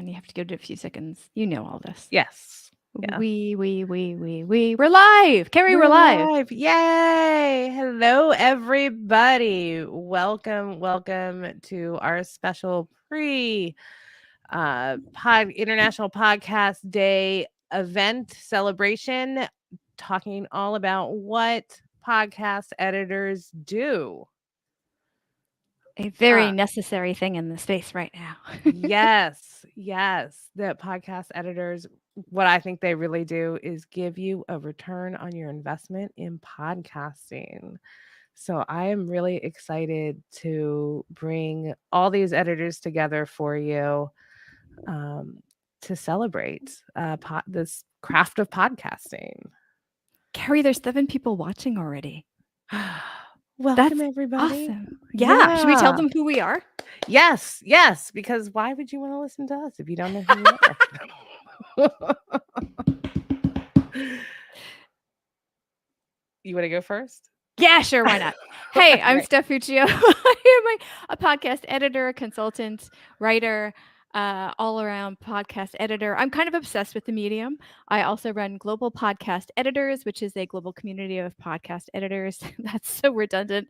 you have to give it a few seconds. You know all this. Yes. Yeah. We're live. Carrie, we're We're live. live. Yay. Hello, everybody. Welcome to our special International Podcast Day event celebration, talking all about what podcast editors do. A very necessary thing in the space right now. Yes. The podcast editors, what I think they really do is give you a return on your investment in podcasting. So I am really excited to bring all these editors together for you to celebrate this craft of podcasting. Carrie, there's 7 people watching already. Welcome, That's everybody. awesome. Yeah. Should we tell them who we are? Yes, because why would you want to listen to us if you don't know who we are? You want to go first? Yeah, sure. Why not? Hey, I'm Steph Fuccio. I am a podcast editor, consultant, writer, all around podcast editor. I'm kind of obsessed with the medium. I also run Global Podcast Editors, which is a global community of podcast editors. That's so redundant.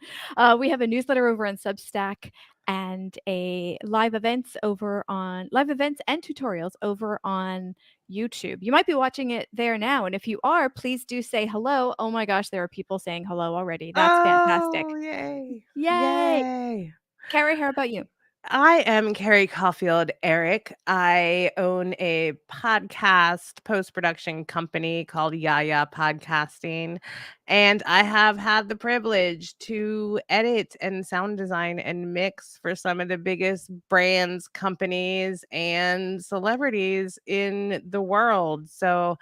We have a newsletter over on Substack and a live events and tutorials over on YouTube. You might be watching it there now. And if you are, please do say hello. Oh my gosh, there are people saying hello already. That's fantastic. Oh, yay. Yay. Carrie, how about you? I am Carrie Caulfield Eric. I own a podcast post-production company called Yaya Podcasting. And I have had the privilege to edit and sound design and mix for some of the biggest brands, companies, and celebrities in the world. So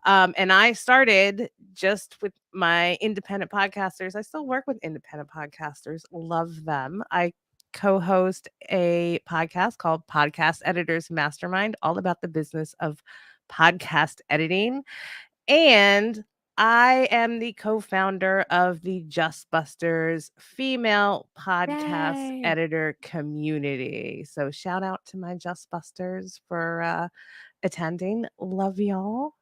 and I started just with my independent podcasters. I still work with independent podcasters, love them. I co-host a podcast called Podcast Editors Mastermind, all about the business of podcast editing. And I am the co-founder of the Just Busters female podcast editor community. So shout out to my Just Busters for attending. Love y'all.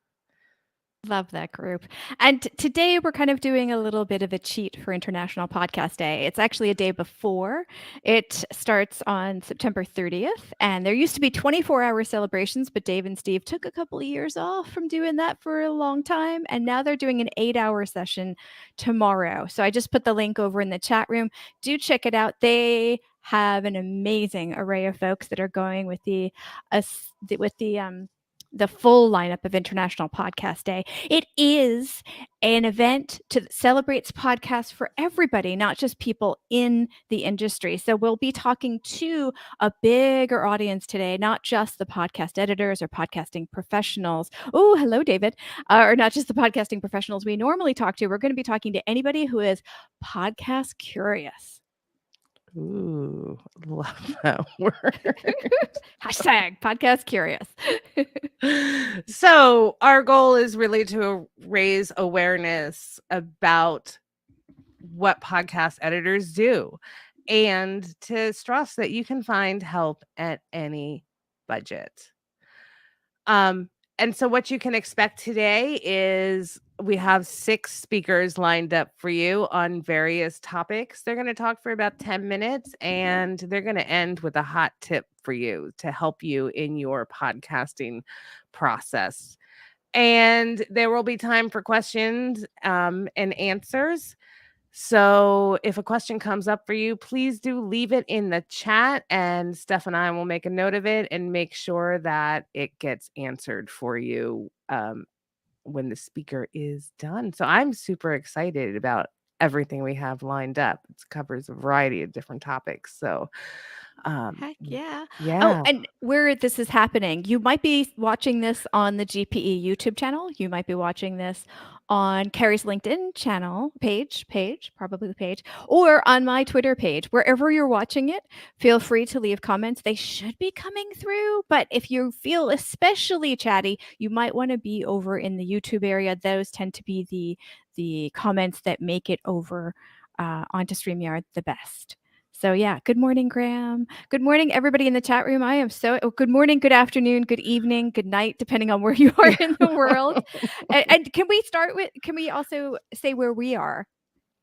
Love that group. And today we're kind of doing a little bit of a cheat for International Podcast Day. It's actually a day before. It starts on September 30th. And there used to be 24-hour celebrations, but Dave and Steve took a couple of years off from doing that for a long time. And now they're doing an 8-hour session tomorrow. So I just put the link over in the chat room. Do check it out. They have an amazing array of folks that are going with the full lineup of International Podcast Day. It is an event that celebrates podcasts for everybody, not just people in the industry. So we'll be talking to a bigger audience today, not just the podcast editors or podcasting professionals. Oh, hello, David. Or not just the podcasting professionals we normally talk to. We're going to be talking to anybody who is podcast curious. Ooh, love that word. Hashtag podcast curious. So our goal is really to raise awareness about what podcast editors do and to stress that you can find help at any budget. And so what you can expect today is we have 6 speakers lined up for you on various topics. They're going to talk for about 10 minutes and they're going to end with a hot tip for you to help you in your podcasting process. And there will be time for questions and answers. So if a question comes up for you, please do leave it in the chat and Steph and I will make a note of it and make sure that it gets answered for you when the speaker is done. So I'm super excited about everything we have lined up. It covers a variety of different topics. So heck yeah. Yeah. Oh, and where this is happening, you might be watching this on the GPE YouTube channel. You might be watching this on Carrie's LinkedIn channel probably the page, or on my Twitter page. Wherever you're watching it, feel free to leave comments. They should be coming through, but if you feel especially chatty, you might want to be over in the YouTube area. Those tend to be the comments that make it over onto StreamYard the best. So yeah, good morning, Graham. Good morning, everybody in the chat room. Good morning, good afternoon, good evening, good night, depending on where you are in the world. And can we also say where we are?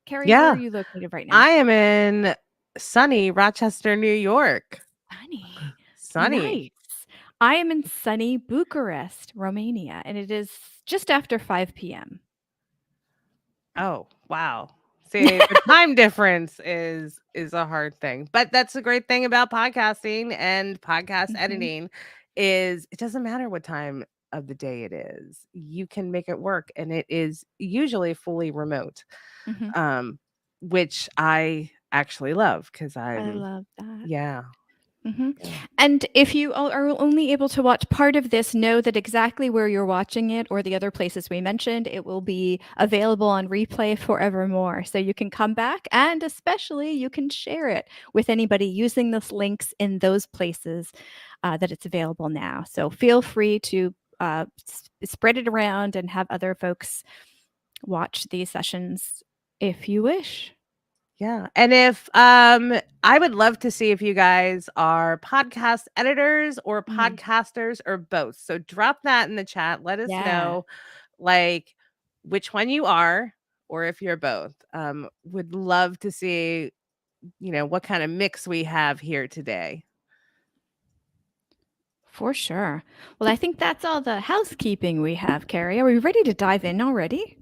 Carrie, where are Yeah, you located right now? I am in sunny Rochester, New York. Sunny. Sunny. Nice. I am in sunny Bucharest, Romania, and it is just after 5 p.m. Oh, wow. See, the time difference is a hard thing. But that's the great thing about podcasting and podcast editing is it doesn't matter what time of the day it is. You can make it work and it is usually fully remote. Mhm. Which I actually love because I I'm love that. yeah. Mhm. Yeah. And if you are only able to watch part of this, know that exactly where you're watching it or the other places we mentioned, it will be available on replay forevermore. So you can come back and especially you can share it with anybody using those links in those places that it's available now. So feel free to spread it around and have other folks watch these sessions if you wish. Yeah. And if I would love to see if you guys are podcast editors or podcasters or both. So drop that in the chat. Let us know like which one you are or if you're both. Would love to see, what kind of mix we have here today. For sure. Well, I think that's all the housekeeping we have, Carrie. Are we ready to dive in already?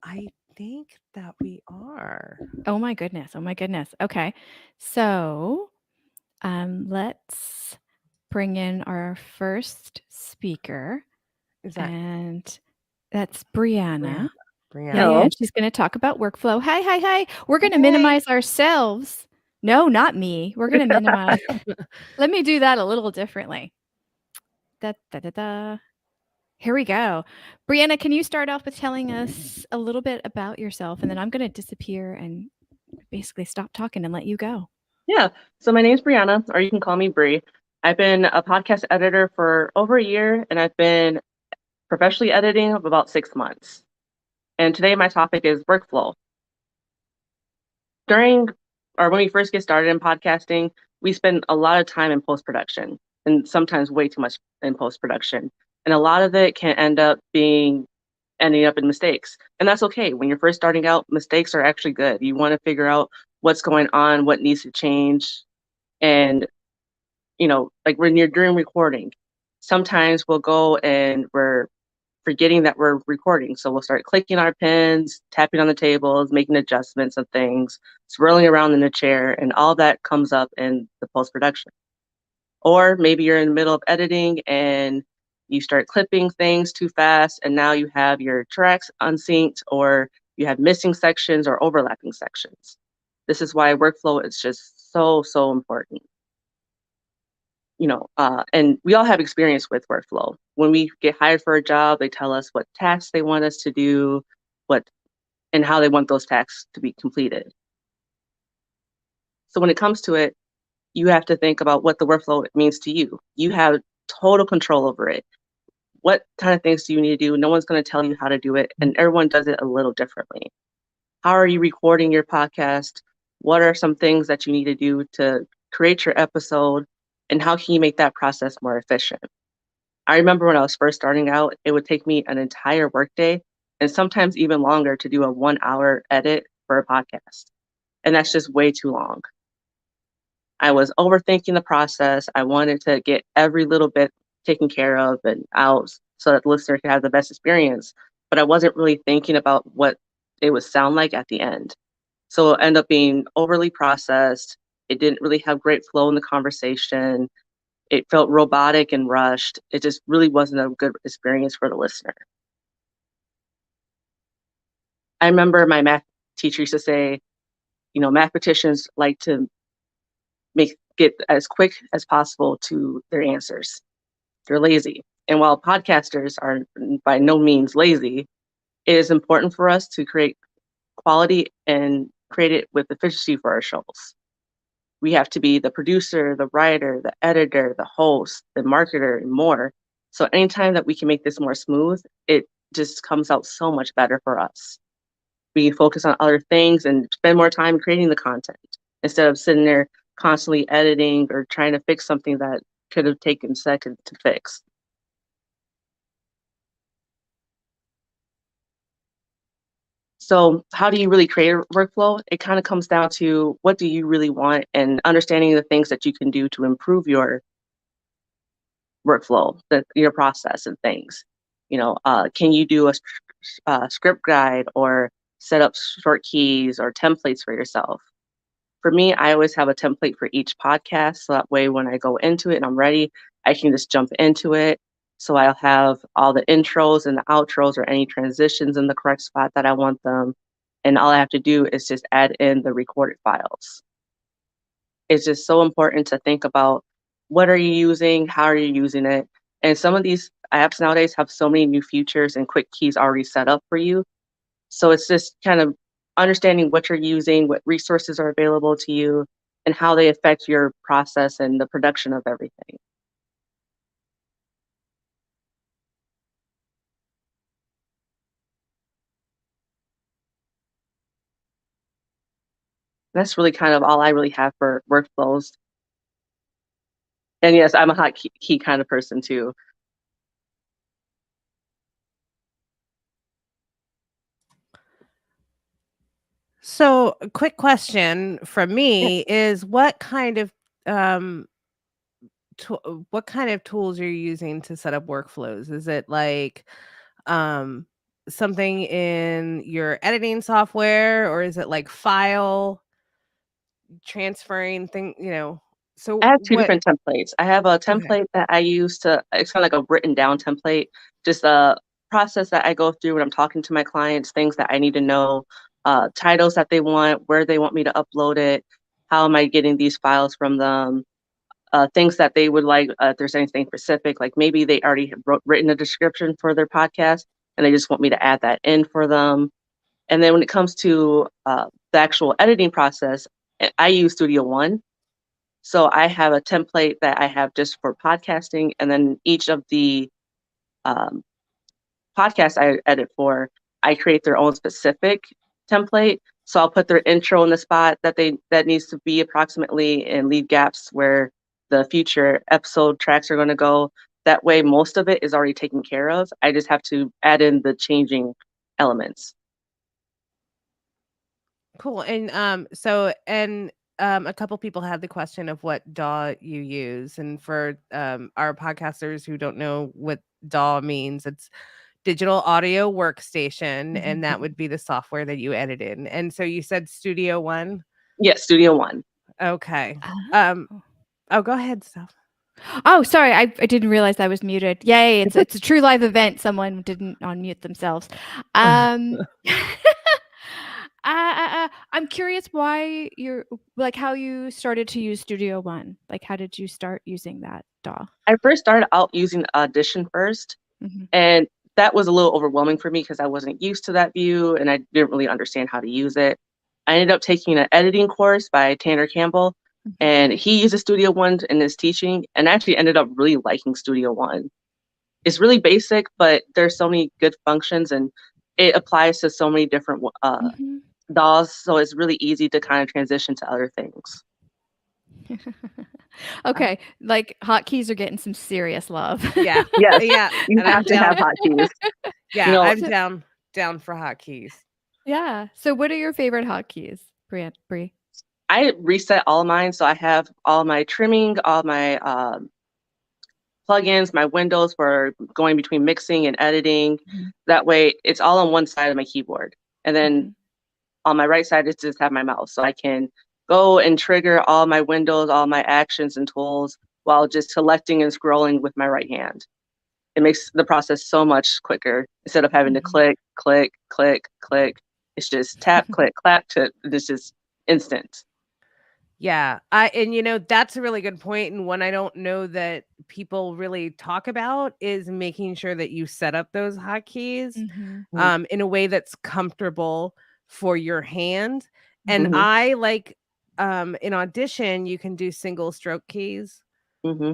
I think that we are. Oh my goodness. Oh my goodness. Okay. So let's bring in our first speaker. Is that And that's Brianna. Brianna? Yeah, and she's going to talk about workflow. Hi. We're going to minimize ourselves. No, not me. We're going to minimize. Let me do that a little differently. Here we go. Brianna, can you start off with telling us a little bit about yourself? And then I'm going to disappear and basically stop talking and let you go. Yeah. So my name is Brianna, or you can call me Bri. I've been a podcast editor for over a year, and I've been professionally editing of about 6 months. And today my topic is workflow. When we first get started in podcasting, we spend a lot of time in post-production, and sometimes way too much in post-production. And a lot of it can ending up in mistakes. And that's okay. When you're first starting out, mistakes are actually good. You want to figure out what's going on, what needs to change. And, like when you're during recording, sometimes we'll go and we're forgetting that we're recording. So we'll start clicking our pens, tapping on the tables, making adjustments of things, swirling around in the chair, and all that comes up in the post-production. Or maybe you're in the middle of editing and you start clipping things too fast, and now you have your tracks unsynced, or you have missing sections or overlapping sections. This is why workflow is just so, so important. And we all have experience with workflow. When we get hired for a job, they tell us what tasks they want us to do, and how they want those tasks to be completed. So when it comes to it, you have to think about what the workflow means to you. You have total control over it. What kind of things do you need to do? No one's going to tell you how to do it, and everyone does it a little differently. How are you recording your podcast? What are some things that you need to do to create your episode? And how can you make that process more efficient? I remember when I was first starting out, it would take me an entire workday and sometimes even longer to do a 1-hour edit for a podcast. And that's just way too long. I was overthinking the process. I wanted to get every little bit taken care of and out so that the listener could have the best experience. But I wasn't really thinking about what it would sound like at the end. So it ended up being overly processed. It didn't really have great flow in the conversation. It felt robotic and rushed. It just really wasn't a good experience for the listener. I remember my math teacher used to say, mathematicians like to get as quick as possible to their answers. They're lazy. And while podcasters are by no means lazy, it is important for us to create quality and create it with efficiency for our shows. We have to be the producer, the writer, the editor, the host, the marketer, and more. So anytime that we can make this more smooth, it just comes out so much better for us. We can focus on other things and spend more time creating the content. instead of sitting there constantly editing or trying to fix something that could have taken seconds to fix. So how do you really create a workflow? It kind of comes down to what do you really want and understanding the things that you can do to improve your workflow, your process and things. Can you do a script guide or set up short keys or templates for yourself? For me, I always have a template for each podcast. So that way, when I go into it and I'm ready, I can just jump into it. So I'll have all the intros and the outros or any transitions in the correct spot that I want them. And all I have to do is just add in the recorded files. It's just so important to think about what are you using, how are you using it. And some of these apps nowadays have so many new features and quick keys already set up for you. So it's just kind of understanding what you're using, what resources are available to you, and how they affect your process and the production of everything. That's really kind of all I really have for workflows. And yes, I'm a hotkey kind of person too. So, a quick question from me is what kind of tools you're using to set up workflows? Is it like something in your editing software, or is it like file transferring thing, So I have two what different templates. I have a Okay. template that I use it's kind of like a written down template, just a process that I go through when I'm talking to my clients, things that I need to know, titles that they want, where they want me to upload it, how am I getting these files from them, things that they would like, if there's anything specific, like maybe they already have written a description for their podcast and they just want me to add that in for them. And then when it comes to the actual editing process, I use Studio One. So I have a template that I have just for podcasting, and then each of the um, podcasts I edit for, I create their own specific template. So I'll put their intro in the spot that needs to be approximately, and leave gaps where the future episode tracks are going to go. That way, most of it is already taken care of. I just have to add in the changing elements. Cool. And a couple people had the question of what DAW you use. And for our podcasters who don't know what DAW means, it's digital audio workstation, and that would be the software that you edit in. And so you said Studio One? Yes, Studio One. Okay. Oh. Go ahead, Steph. Oh, sorry, I didn't realize I was muted. Yay, it's a true live event. Someone didn't unmute themselves. I'm curious why how you started to use Studio One. Like, how did you start using that DAW? I first started out using Audition first, and that was a little overwhelming for me because I wasn't used to that view and I didn't really understand how to use it. I ended up taking an editing course by Tanner Campbell, and he uses Studio One in his teaching, and I actually ended up really liking Studio One. It's really basic, but there's so many good functions, and it applies to so many different DAWs, so it's really easy to kind of transition to other things. Okay, like hotkeys are getting some serious love. Yeah. Yes. Yeah. You have to have hotkeys. Yeah, I'm down for hotkeys. Yeah. So what are your favorite hotkeys, Bree? I reset all of mine, so I have all my trimming, all my plugins, my windows for going between mixing and editing. That way, it's all on one side of my keyboard, and then on my right side is just have my mouse, so I can go and trigger all my windows, all my actions and tools while just selecting and scrolling with my right hand. It makes the process so much quicker instead of having to click, click, click, click. It's just tap, click, clap. It's just instant. Yeah. That's a really good point. And one I don't know that people really talk about is making sure that you set up those hotkeys in a way that's comfortable for your hand. And I like in Audition, you can do single stroke keys.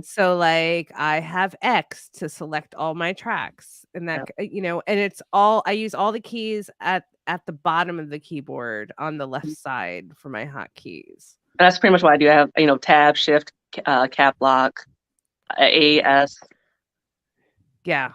So like I have X to select all my tracks, and that and it's all I use all the keys at the bottom of the keyboard on the left side for my hotkeys. And that's pretty much what I do. I have, tab, shift, cap lock, AS. Yeah.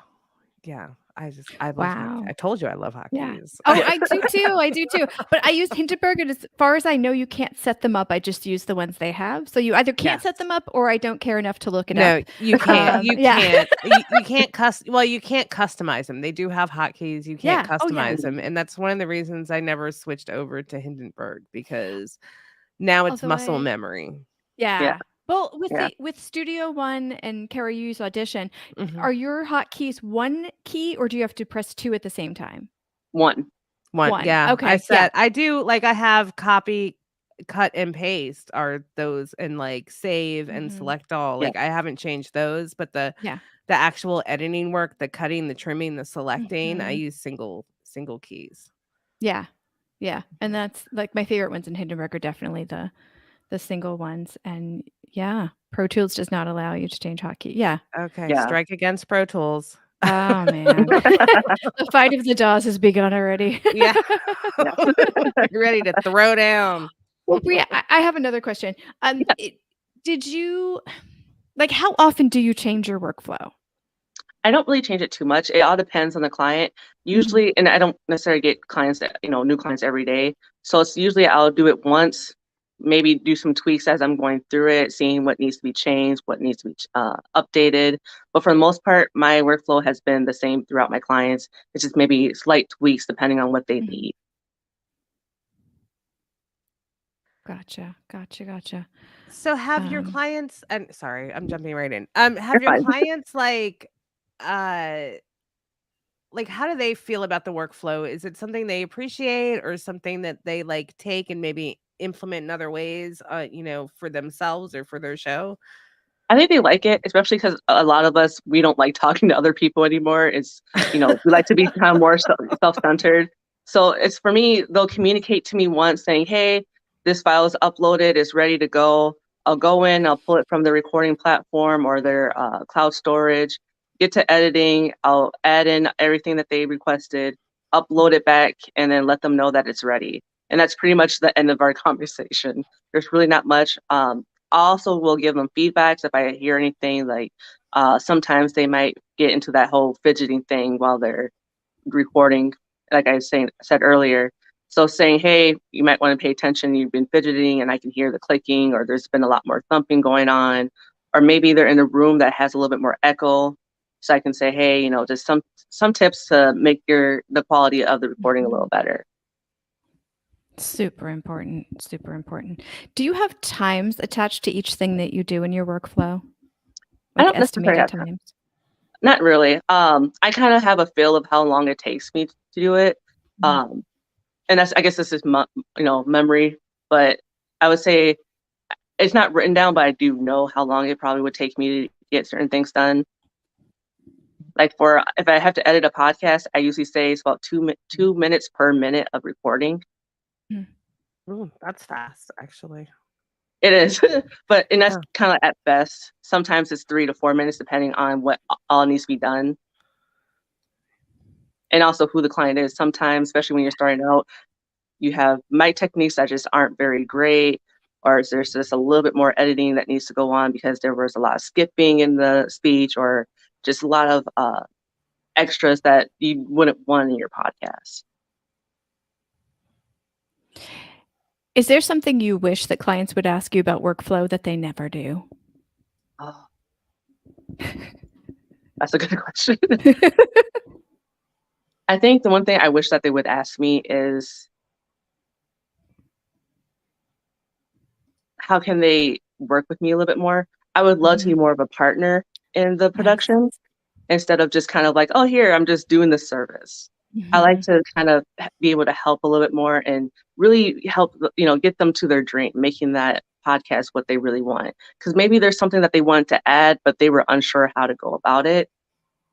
I love Wow. I told you I love Yeah. hotkeys. Oh, I do too. But I use Hindenburg, and as far as I know, you can't set them up. I just use the ones they have. So you either can't set Yes. them up, or I don't care enough to look it No, up. you can't. You Yeah. can't. You can't you can't customize them. They do have hotkeys. You can't Yeah. Oh, yeah. customize them, and that's one of the reasons I never switched over to Hindenburg, because now it's Although muscle I memory. Yeah. Yeah. Well, Yeah. with Studio One and Carrie, you use Audition. Mhm. Are your hotkeys one key, or do you have to press 2 at the same time? One. One. Yeah. Okay. I do, like, I have copy, cut, and paste are those, and like save and Mhm. select all. Yeah. Like, I haven't changed those, but the Yeah. actual editing work, the cutting, the trimming, the selecting, I Mhm. use single keys. Yeah. Yeah. And that's like my favorite ones in Hindenburg are definitely the single ones. And yeah, Pro Tools does not allow you to change hotkey. Yeah. Okay, Yeah. strike against Pro Tools. Oh man. The fight of the jaws has begun already. Yeah. You're ready to throw down. Bria, I have another question. Did you like how often do you change your workflow? I don't really change it too much. It all depends on the client. Usually, and I don't necessarily get clients that, new clients every day. So it's usually I'll do it once, maybe do some tweaks as I'm going through it, seeing what needs to be changed, what needs to be updated. But for the most part, my workflow has been the same throughout my clients. It's just maybe slight tweaks depending on what they Mhm. need. Gotcha. So have your Um, clients, and sorry, I'm jumping right in. Have You're your fine. clients like how do they feel about the workflow? Is it something they appreciate, or something that they like take and maybe implement in other ways, for themselves or for their show? I think they like it, especially because a lot of us, we don't like talking to other people anymore. It's, we like to be kind of more self-centered. So it's, for me, they'll communicate to me once saying, hey, this file is uploaded, it's ready to go. I'll go in, I'll pull it from the recording platform or their cloud storage, get to editing, I'll add in everything that they requested, upload it back, and then let them know that it's ready. And that's pretty much the end of our conversation. There's really not much. I also will give them feedbacks if I hear anything. Like sometimes they might get into that whole fidgeting thing while they're recording, like I said earlier. So saying, hey, you might want to pay attention. You've been fidgeting and I can hear the clicking, or there's been a lot more thumping going on, or maybe they're in a room that has a little bit more echo. So I can say, hey, just some tips to make the quality of the recording a little better. Super important. Do you have times attached to each thing that you do in your workflow? I Like don't necessarily estimated have times? Not really. I kind of have a feel of how long it takes me to do it. Mhm. And I guess this is memory, but I would say it's not written down, but I do know how long it probably would take me to get certain things done. Like if I have to edit a podcast, I usually say it's about 2 minutes per minute of recording. Ooh, that's fast, actually. It is, and that's Huh. kind of at best. Sometimes it's 3 to 4 minutes, depending on what all needs to be done. And also who the client is. Sometimes, especially when you're starting out, you have mic techniques that just aren't very great, or there's just a little bit more editing that needs to go on because there was a lot of skipping in the speech, or just a lot of extras that you wouldn't want in your podcast. Is there something you wish that clients would ask you about workflow that they never do? Oh, that's a good question. I think the one thing I wish that they would ask me is, how can they work with me a little bit more? I would love to be more of a partner in the production instead of just kind of like, oh, here, I'm just doing this service. I like to kind of be able to help a little bit more and really help, get them to their dream, making that podcast what they really want. Because maybe there's something that they wanted to add, but they were unsure how to go about it.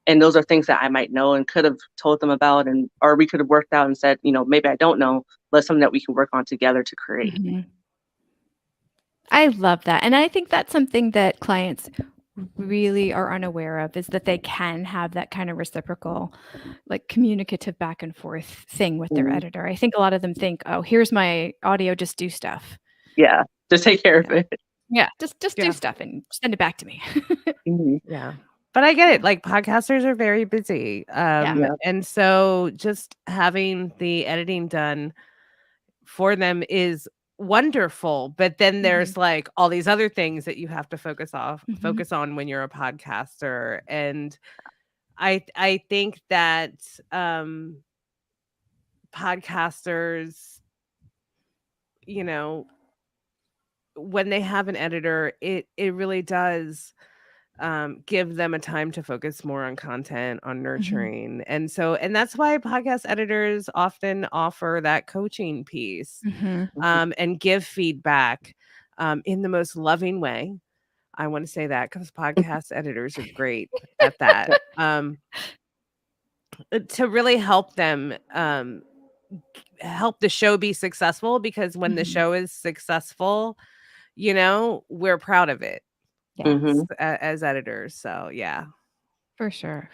And those are things that I might know and could have told them about, or we could have worked out and said, maybe I don't know, but it's something that we can work on together to create. Mm-hmm. I love that. And I think that's something that clients really are unaware of, is that they can have that kind of reciprocal, like communicative back and forth thing with their editor. I think a lot of them think, oh, here's my audio, just do stuff. Yeah, just take care of it. Yeah, just Yeah. do stuff and send it back to me. Mhm. Yeah. But I get it. Like podcasters are very busy. Yeah. And so just having the editing done for them is wonderful. But then there's like all these other things that you have to focus on when you're a podcaster. And I think that podcasters, you know, when they have an editor, it really does give them a time to focus more on content, on nurturing. And that's why podcast editors often offer that coaching piece and give feedback in the most loving way. I want to say that because podcast editors are great at that. To really help them help the show be successful, because when the show is successful, we're proud of it. Mhm. As editors. So yeah. For sure.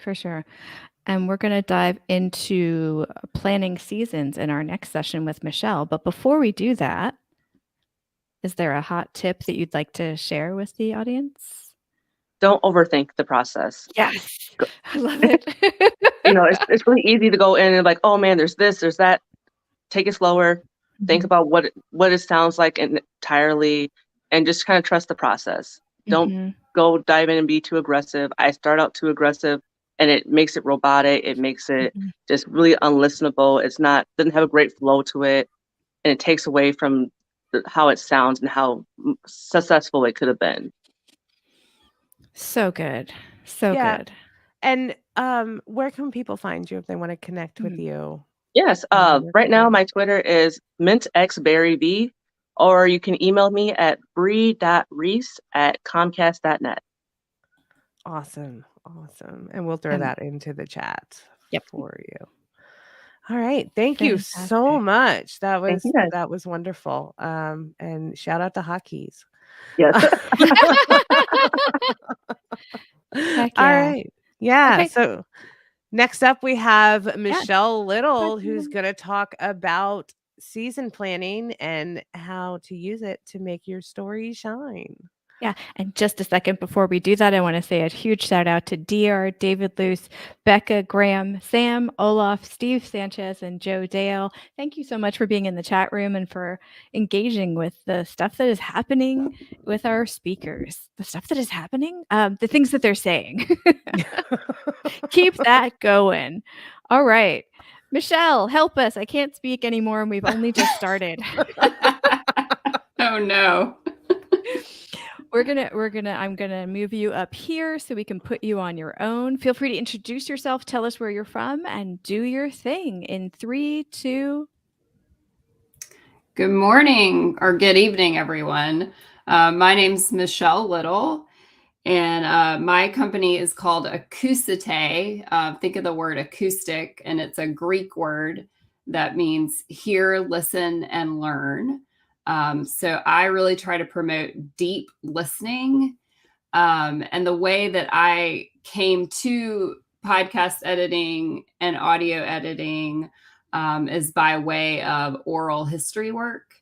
And we're going to dive into planning seasons in our next session with Michelle. But before we do that, is there a hot tip that you'd like to share with the audience? Don't overthink the process. Yes, I love it. It's really easy to go in and like, oh man, there's this, there's that. Take it slower. Think about what it sounds like entirely, and just kind of trust the process. Don't go dive in and be too aggressive. I start out too aggressive, and it makes it robotic. It makes it just really unlistenable. Doesn't have a great flow to it, and it takes away from how it sounds and how successful it could have been. So good. So good. And where can people find you if they want to connect with you? Yes. Right now my Twitter is mintxberryv, or you can email me at brie.reese@comcast.net. Awesome. And we'll throw that into the chat for you. All right. Thank you so much. That was wonderful. And shout out to Hotkeys. Yes. Heck All yeah. right. Yeah. Okay. So next up we have Michelle Little, who's going to talk about season planning and how to use it to make your story shine. Yeah. And just a second before we do that, I want to say a huge shout out to DR, David Luce, Becca, Graham, Sam, Olaf, Steve Sanchez, and Joe Dale. Thank you so much for being in the chat room and for engaging with the stuff that is happening with our speakers. The stuff that is happening, the things that they're saying. Keep that going. All right. Michelle, help us. I can't speak anymore, and we've only just started. Oh no. I'm gonna move you up here so we can put you on your own. Feel free to introduce yourself, tell us where you're from, and do your thing in 3, 2. Good morning or good evening, everyone. My name's Michelle Little, and my company is called Acousite. Think of the word acoustic, and it's a Greek word that means hear, listen, and learn. So I really try to promote deep listening. And the way that I came to podcast editing and audio editing is by way of oral history work.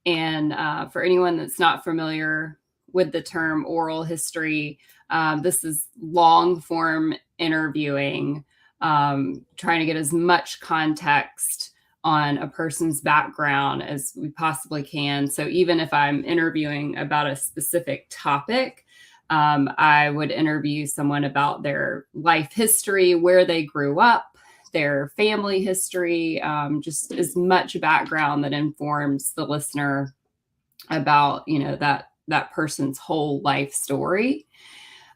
And for anyone that's not familiar with the term oral history, this is long form interviewing, trying to get as much context on a person's background as we possibly can. So even if I'm interviewing about a specific topic, I would interview someone about their life history, where they grew up, their family history, just as much background that informs the listener about, that person's whole life story.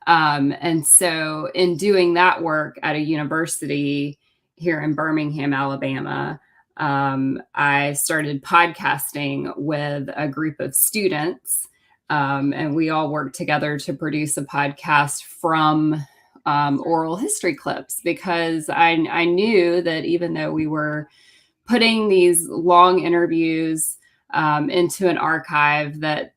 And so in doing that work at a university here in Birmingham, Alabama, I started podcasting with a group of students, and we all worked together to produce a podcast from oral history clips, because I knew that even though we were putting these long interviews into an archive, that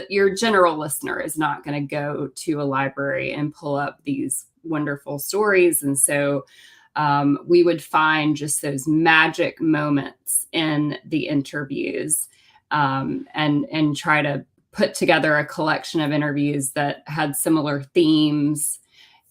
your general listener is not going to go to a library and pull up these wonderful stories. And so we would find just those magic moments in the interviews and try to put together a collection of interviews that had similar themes,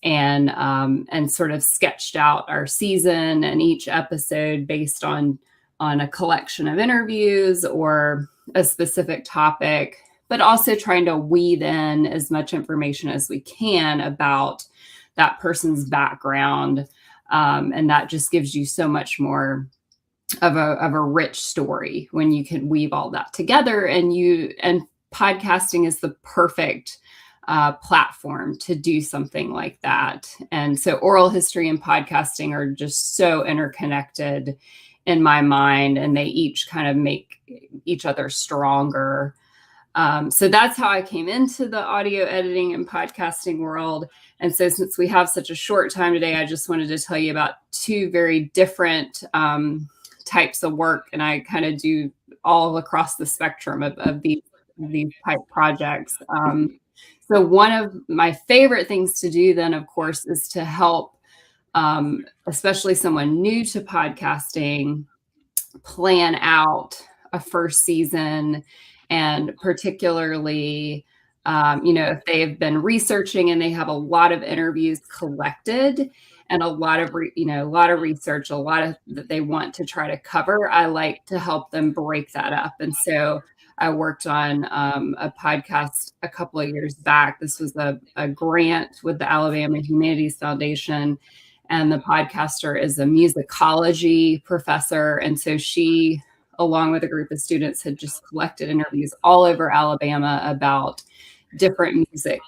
and sort of sketched out our season and each episode based on a collection of interviews or a specific topic, but also trying to weave in as much information as we can about that person's background. And that just gives you so much more of a rich story when you can weave all that together. And podcasting is the perfect platform to do something like that. And so oral history and podcasting are just so interconnected in my mind, and they each kind of make each other stronger. So that's how I came into the audio editing and podcasting world. And so since we have such a short time today, I just wanted to tell you about two very different types of work. And I kind of do all across the spectrum of these type projects. So one of my favorite things to do then, of course, is to help, especially someone new to podcasting, plan out a first season. And particularly, if they've been researching and they have a lot of interviews collected and a lot of research, a lot of that they want to try to cover, I like to help them break that up. And so I worked on a podcast a couple of years back. This was a grant with the Alabama Humanities Foundation, and the podcaster is a musicology professor. And so she, along with a group of students, had just collected interviews all over Alabama about different music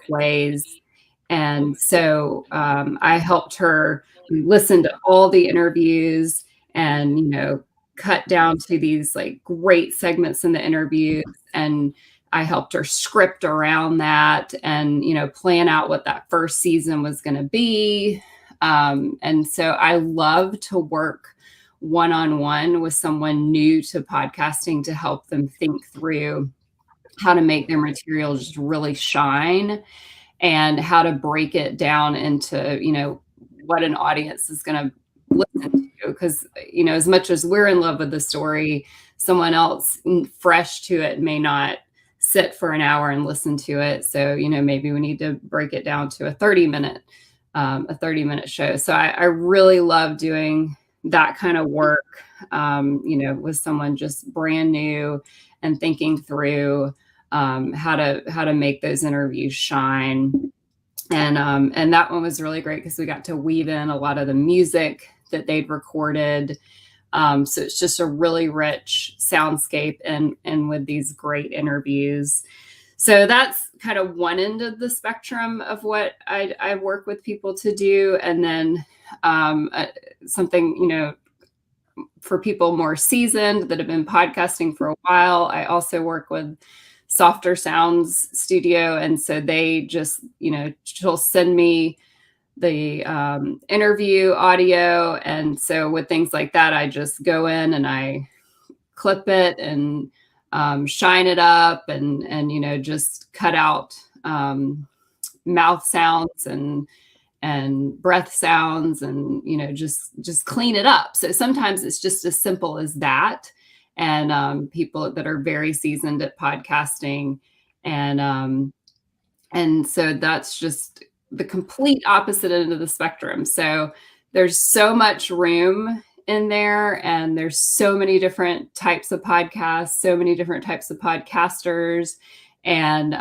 ways. And so I helped her listen to all the interviews and, cut down to these like great segments in the interview. And I helped her script around that and, plan out what that first season was going to be. And so I love to work one-on-one with someone new to podcasting to help them think through how to make their material just really shine and how to break it down into, what an audience is going to listen to. Because, as much as we're in love with the story, someone else fresh to it may not sit for an hour and listen to it. So, maybe we need to break it down to a 30-minute show. So I really love doing that kind of work, with someone just brand new and thinking through how to make those interviews shine. And that one was really great because we got to weave in a lot of the music that they'd recorded. So it's just a really rich soundscape and with these great interviews. So that's kind of one end of the spectrum of what I work with people to do. And then something, for people more seasoned that have been podcasting for a while, I also work with Softer Sounds Studio. And so they just, she'll send me the interview audio. And so with things like that, I just go in and I clip it and shine it up and just cut out mouth sounds and breath sounds and, just clean it up. So sometimes it's just as simple as that. And people that are very seasoned at podcasting. And so that's just the complete opposite end of the spectrum. So there's so much room in there, and there's so many different types of podcasts, so many different types of podcasters. And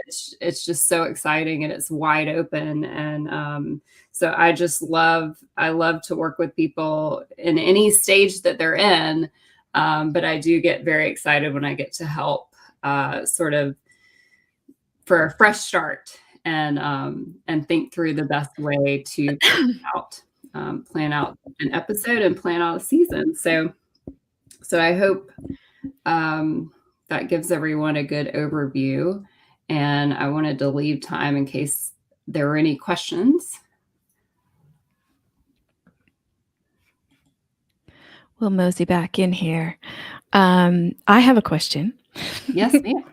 it's just so exciting and it's wide open. And so I love to work with people in any stage that they're in. But I do get very excited when I get to help sort of for a fresh start and think through the best way to plan out an episode and plan out a season. So I hope that gives everyone a good overview. And I wanted to leave time in case there were any questions. We'll mosey back in here. I have a question. Yes, ma'am.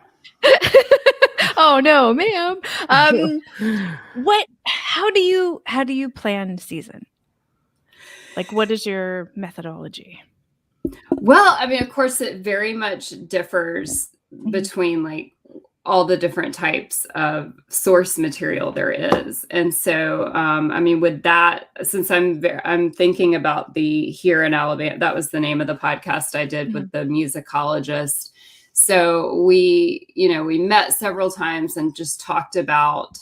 Oh no, ma'am. How do you plan season? Like, what is your methodology? Well, I mean, of course, it very much differs between like all the different types of source material there is. And so, I mean, with that, since I'm thinking about the Here in Alabama, that was the name of the podcast I did with the musicologist. So we met several times and just talked about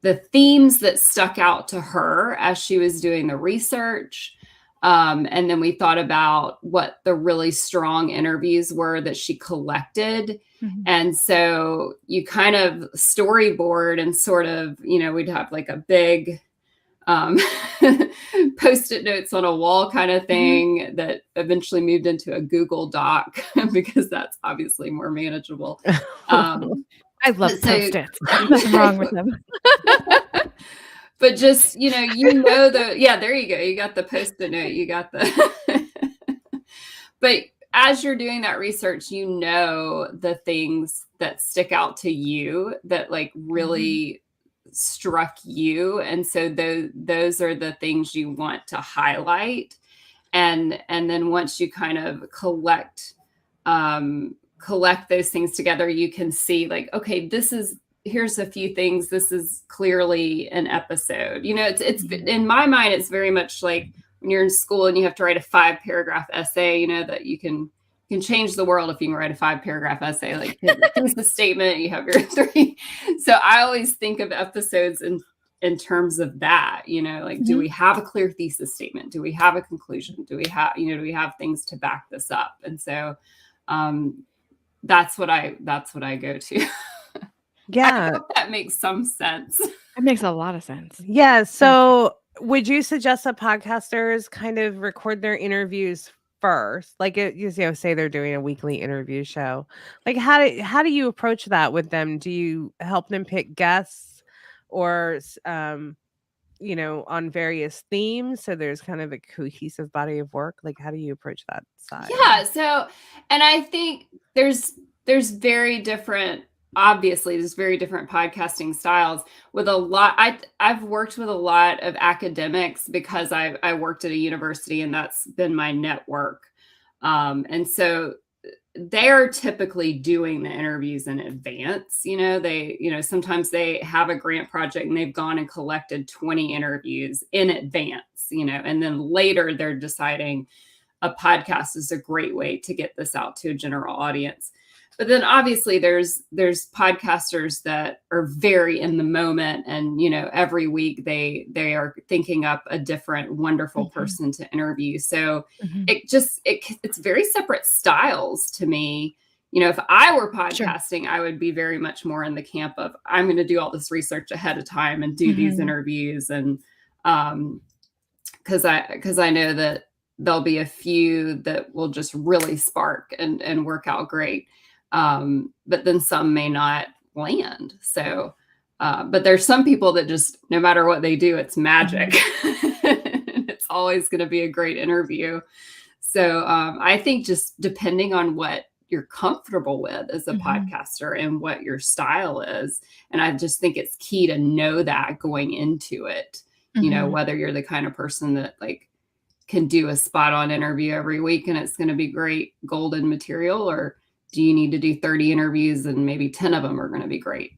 the themes that stuck out to her as she was doing the research. And then we thought about what the really strong interviews were that she collected. Mhm. And so you kind of storyboard and sort of, we'd have like a big post-it notes on a wall kind of thing that eventually moved into a Google Doc because that's obviously more manageable. I love So- Post-its. There's nothing wrong with them. But just, there you go. You got the Post-it note, you got the, but as you're doing that research, the things that stick out to you that like really struck you. And so those are the things you want to highlight. And then once you kind of collect those things together, you can see like, okay, here's a few things. This is clearly an episode. It's in my mind, it's very much like when you're in school and you have to write a 5-paragraph essay, that you can change the world if you can write a 5-paragraph essay, like you have your thesis statement, you have your 3. So I always think of episodes in terms of that, like, do we have a clear thesis statement? Do we have a conclusion? Do we have things to back this up? And so, that's what I go to. Yeah. I hope that makes some sense. It makes a lot of sense. Yeah. So would you suggest that podcasters kind of record their interviews first? Like, say they're doing a weekly interview show. Like, how do you approach that with them? Do you help them pick guests or, on various themes? So there's kind of a cohesive body of work. Like, how do you approach that side? Yeah. So, and I think there's very different podcasting styles with a lot. I've worked with a lot of academics because I worked at a university and that's been my network. And so they're typically doing the interviews in advance. Sometimes they have a grant project and they've gone and collected 20 interviews in advance, and then later they're deciding a podcast is a great way to get this out to a general audience. But then obviously there's podcasters that are very in the moment and, every week they are thinking up a different wonderful person to interview. So it's very separate styles to me. If I were podcasting, I would be very much more in the camp of I'm going to do all this research ahead of time and do these interviews. And because I know that there'll be a few that will just really spark and work out great. But then some may not land. So, but there's some people that just, no matter what they do, it's magic. It's always going to be a great interview. So, I think just depending on what you're comfortable with as a podcaster and what your style is. And I just think it's key to know that going into it, whether you're the kind of person that like can do a spot on interview every week and it's going to be great golden material, or do you need to do 30 interviews and maybe 10 of them are going to be great?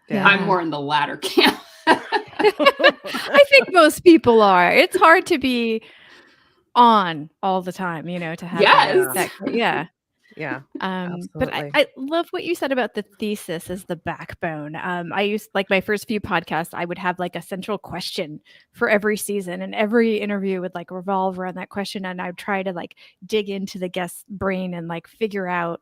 Yeah. I'm more in the latter camp. I think most people are. It's hard to be on all the time, to have that. Yeah. Yeah. But I love what you said about the thesis as the backbone. I used like my first few podcasts, I would have like a central question for every season, and every interview would like revolve around that question. And I'd try to like dig into the guest's brain and like figure out,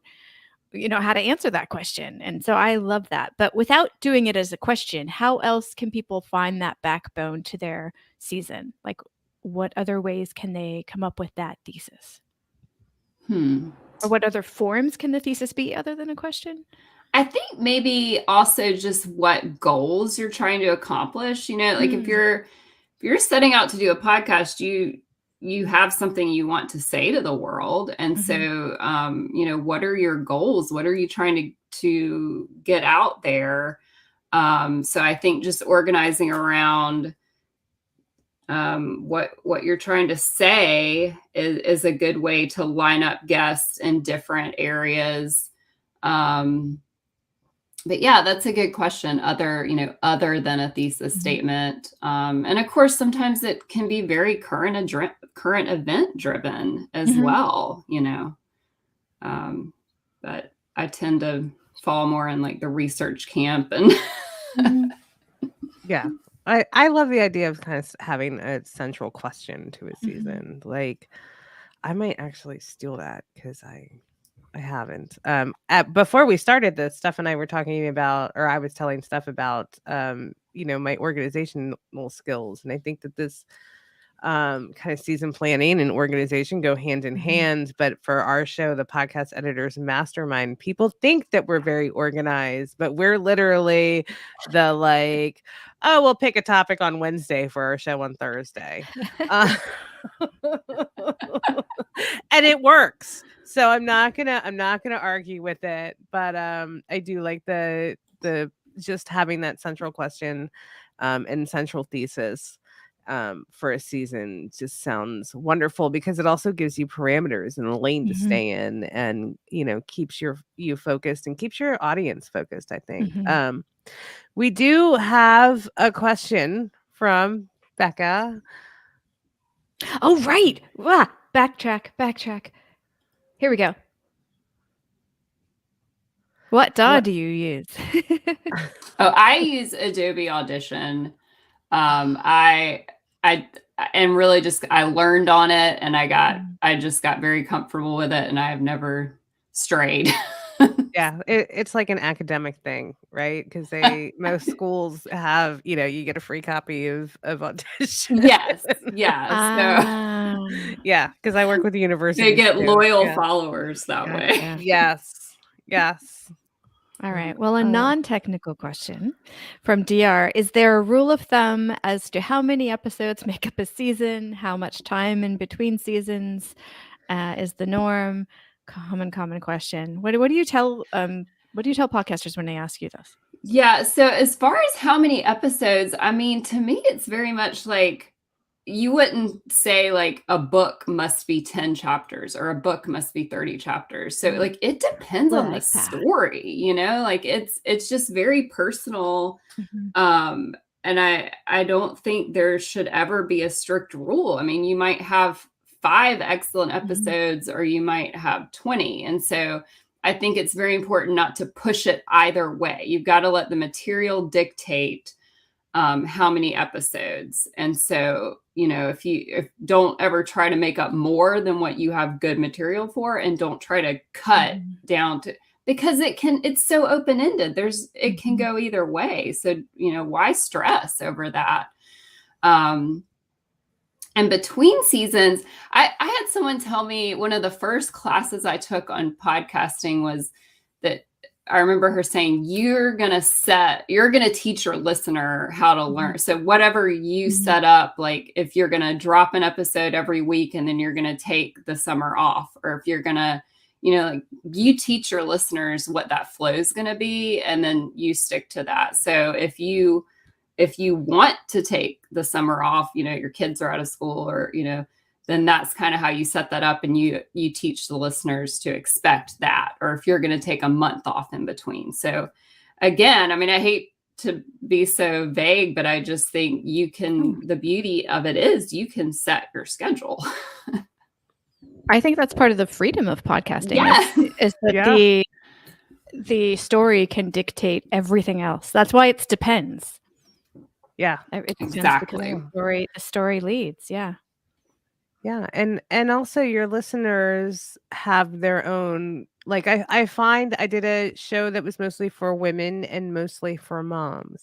how to answer that question. And so I love that. But without doing it as a question, how else can people find that backbone to their season? Like, what other ways can they come up with that thesis? Or what other forms can the thesis be other than a question? I think maybe also just what goals you're trying to accomplish. Like if you're setting out to do a podcast, you have something you want to say to the world. And so, what are your goals? What are you trying to get out there? So I think just organizing around what you're trying to say is a good way to line up guests in different areas. But yeah, that's a good question. Other than a thesis statement. And of course, sometimes it can be very current event driven as well, but I tend to fall more in like the research camp and Yeah. I love the idea of kind of having a central question to a season. Like, I might actually steal that because I haven't. Before we started this, Steph and I were talking about, or I was telling Steph about, my organizational skills, and I think that this kind of season planning and organization go hand in hand. But for our show, the Podcast Editors Mastermind, people think that we're very organized, but we're literally the like, oh, we'll pick a topic on Wednesday for our show on Thursday. And it works. So I'm not gonna argue with it, but I do like the just having that central question and central thesis for a season just sounds wonderful, because it also gives you parameters and a lane to stay in, and keeps you focused and keeps your audience focused, I think. We do have a question from Becca. Oh, right. Backtrack. Here we go. What DAW do you use? I use Adobe Audition. I really just, I learned on it, and I just got very comfortable with it, and I have never strayed. Yeah, it's like an academic thing, right? Because most schools have, you get a free copy of Audition. Yes. Yeah. Yeah, because I work with the university. They get loyal followers that way. Yeah. Yes. All right. Well, a non-technical question from DR. Is there a rule of thumb as to how many episodes make up a season? How much time in between seasons is the norm? Common question. What do you tell podcasters when they ask you this? Yeah. So as far as how many episodes, I mean, to me, it's very much like, you wouldn't say like a book must be 10 chapters or a book must be 30 chapters. So like, it depends on the story, like it's just very personal. And I don't think there should ever be a strict rule. I mean, you might have 5 excellent episodes or you might have 20. And so I think it's very important not to push it either way. You've got to let the material dictate how many episodes. And so, if don't ever try to make up more than what you have good material for, and don't try to cut down to, because it's so open-ended. It can go either way. So, why stress over that? And between seasons, I had someone tell me, one of the first classes I took on podcasting was that, I remember her saying, you're going to teach your listener how to learn. So whatever you set up, like if you're going to drop an episode every week and then you're going to take the summer off, or if you're going to, you teach your listeners what that flow is going to be, and then you stick to that. So if you want to take the summer off, your kids are out of school, or, then that's kind of how you set that up, and you teach the listeners to expect that. Or if you're going to take a month off in between. So again, I mean, I hate to be so vague, but I just think the beauty of it is you can set your schedule. I think that's part of the freedom of podcasting is that the story can dictate everything else. That's why it depends. Yeah, it depends. Exactly. The story leads. Yeah. Yeah. And also your listeners have their own, like I find I did a show that was mostly for women and mostly for moms,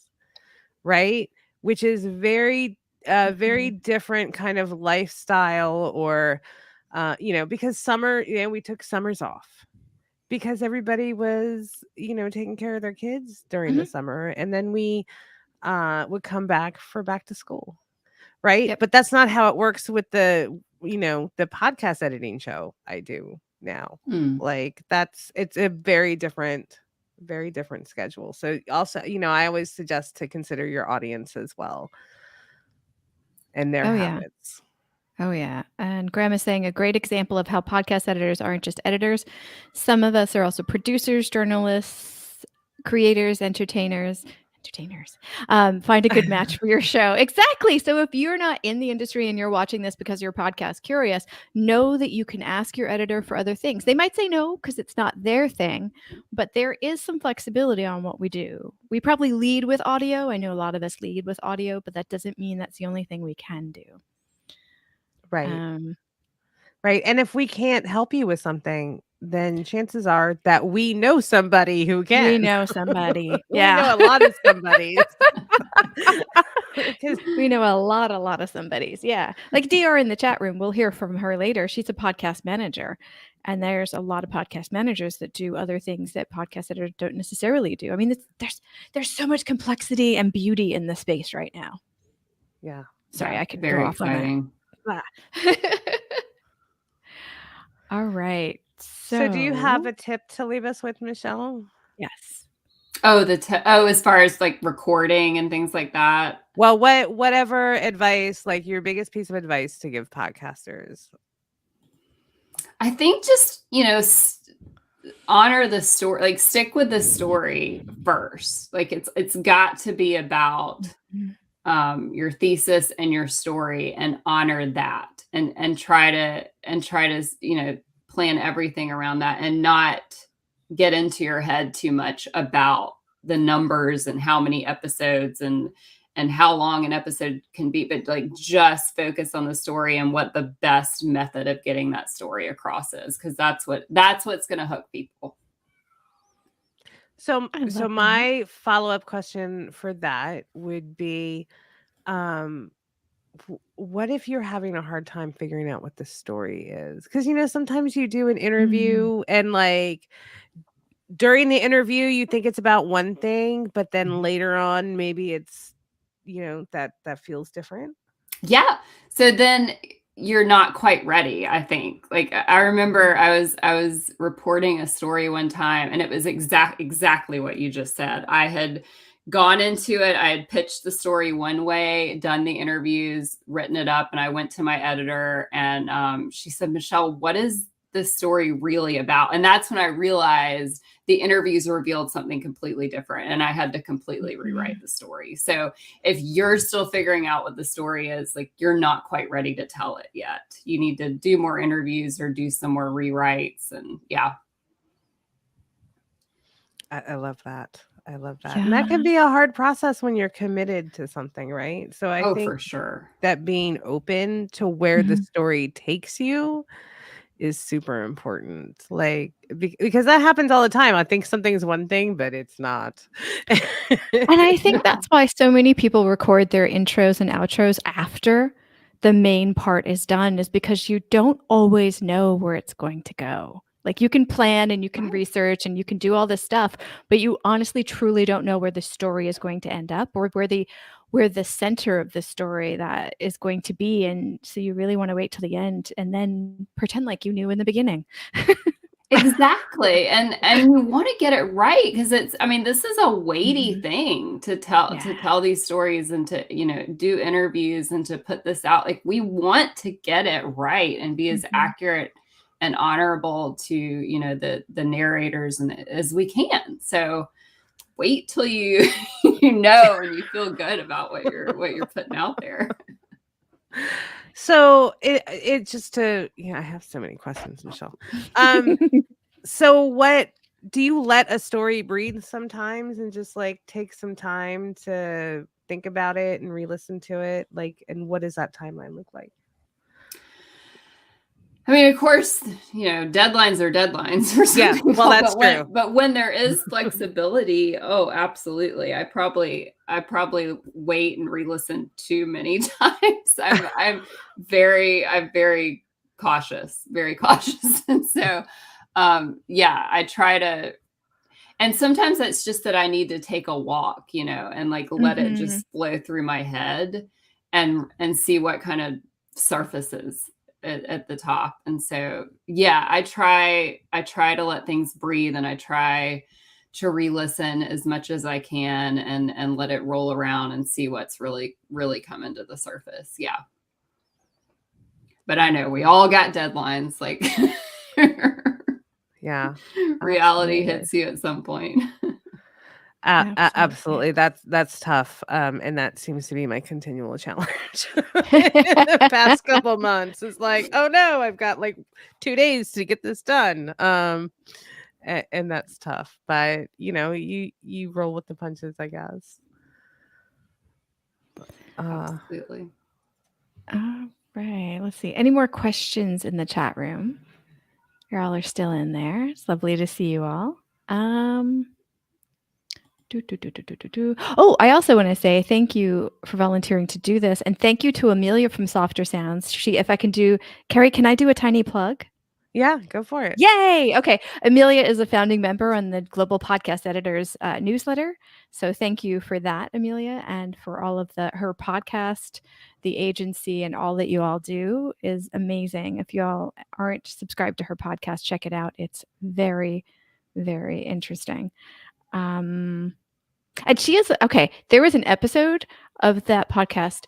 right? Which is very different kind of lifestyle, or, because summer, we took summers off because everybody was, taking care of their kids during the summer. And then we would come back for back to school. Right. Yep. But that's not how it works with the podcast editing show I do now. Like it's a very different schedule. So also, I always suggest to consider your audience as well. and their Oh, yeah. habits. Oh, yeah. And Graham is saying a great example of how podcast editors aren't just editors. Some of us are also producers, journalists, creators, entertainers. Find a good match for your show. Exactly. So if you're not in the industry and you're watching this because you're podcast curious, know that you can ask your editor for other things. They might say no because it's not their thing, but there is some flexibility on what we do. We probably lead with audio. I know a lot of us lead with audio, but that doesn't mean that's the only thing we can do. Right. Right. And if we can't help you with something, then chances are that we know somebody who can. We know somebody. We Yeah. know a lot of somebody. We know a lot of somebodies. Yeah. Like DR in the chat room, we'll hear from her later. She's a podcast manager. And there's a lot of podcast managers that do other things that podcast editors don't necessarily do. I mean, there's so much complexity and beauty in the space right now. Yeah. Sorry, I could Very go off exciting. on that. All right. So do you have a tip to leave us with, Michelle? Yes. Oh, as far as like recording and things like that. Well, whatever advice, like your biggest piece of advice to give podcasters. I think just, honor the story, like stick with the story first. Like it's got to be about your thesis and your story, and honor that, and try to plan everything around that, and not get into your head too much about the numbers and how many episodes and how long an episode can be, but like just focus on the story and what the best method of getting that story across is, because that's what's going to hook people. So my follow-up question for that would be, what if you're having a hard time figuring out what the story is? Because sometimes you do an interview and like during the interview you think it's about one thing, but then later on maybe it's that feels different. Yeah. So then you're not quite ready, I think. Like I remember I was reporting a story one time, and it was exactly what you just said. I had gone into it. I had pitched the story one way, done the interviews, written it up, and I went to my editor, and she said, "Michelle, what is this story really about?" And that's when I realized the interviews revealed something completely different, and I had to completely rewrite the story. So if you're still figuring out what the story is, like you're not quite ready to tell it yet. You need to do more interviews or do some more rewrites. And yeah. I love that. I love that. Yeah. And that can be a hard process when you're committed to something, right? So I think for sure that being open to where the story takes you is super important. Like, because that happens all the time. I think something's one thing, but it's not. And I think that's why so many people record their intros and outros after the main part is done, is because you don't always know where it's going to go. Like you can plan and you can research and you can do all this stuff, but you honestly truly don't know where the story is going to end up, or where the center of the story that is going to be. And so you really want to wait till the end and then pretend like you knew in the beginning. Exactly. And you want to get it right, because this is a weighty thing to tell these stories and to, do interviews and to put this out. Like we want to get it right and be as accurate and honorable to, the narrators and as we can. So wait till you know and you feel good about what you're putting out there. So it just to I have so many questions, Michelle. So what do you let a story breathe sometimes and just like take some time to think about it and re-listen to it? Like, and what does that timeline look like? I mean, of course, deadlines are deadlines for some people. Well, that's true. But when there is flexibility, oh, absolutely. I probably wait and re-listen too many times. I'm very cautious, and so, I try to. And sometimes it's just that I need to take a walk, and like let it just flow through my head, and see what kind of surfaces at the top. And so, I try to let things breathe, and I try re-listen as much as I can and let it roll around and see what's really coming to the surface. Yeah. But I know we all got deadlines, like Yeah. reality Absolutely. hits you at some point. Absolutely. That's tough. And that seems to be my continual challenge in the past couple months. It's like, oh no, I've got like 2 days to get this done. And that's tough. But you roll with the punches, I guess. Absolutely. All right. Let's see. Any more questions in the chat room? You all are still in there. It's lovely to see you all. Oh, I also want to say thank you for volunteering to do this, and thank you to Amelia from Softer Sounds. Carrie, can I do a tiny plug? Yeah, go for it. Yay! Okay. Amelia is a founding member on the Global Podcast Editors newsletter. So thank you for that, Amelia, and for all of her podcast, the agency, and all that you all do is amazing. If you all aren't subscribed to her podcast, check it out. It's very, very interesting. And she is, okay, there was an episode of that podcast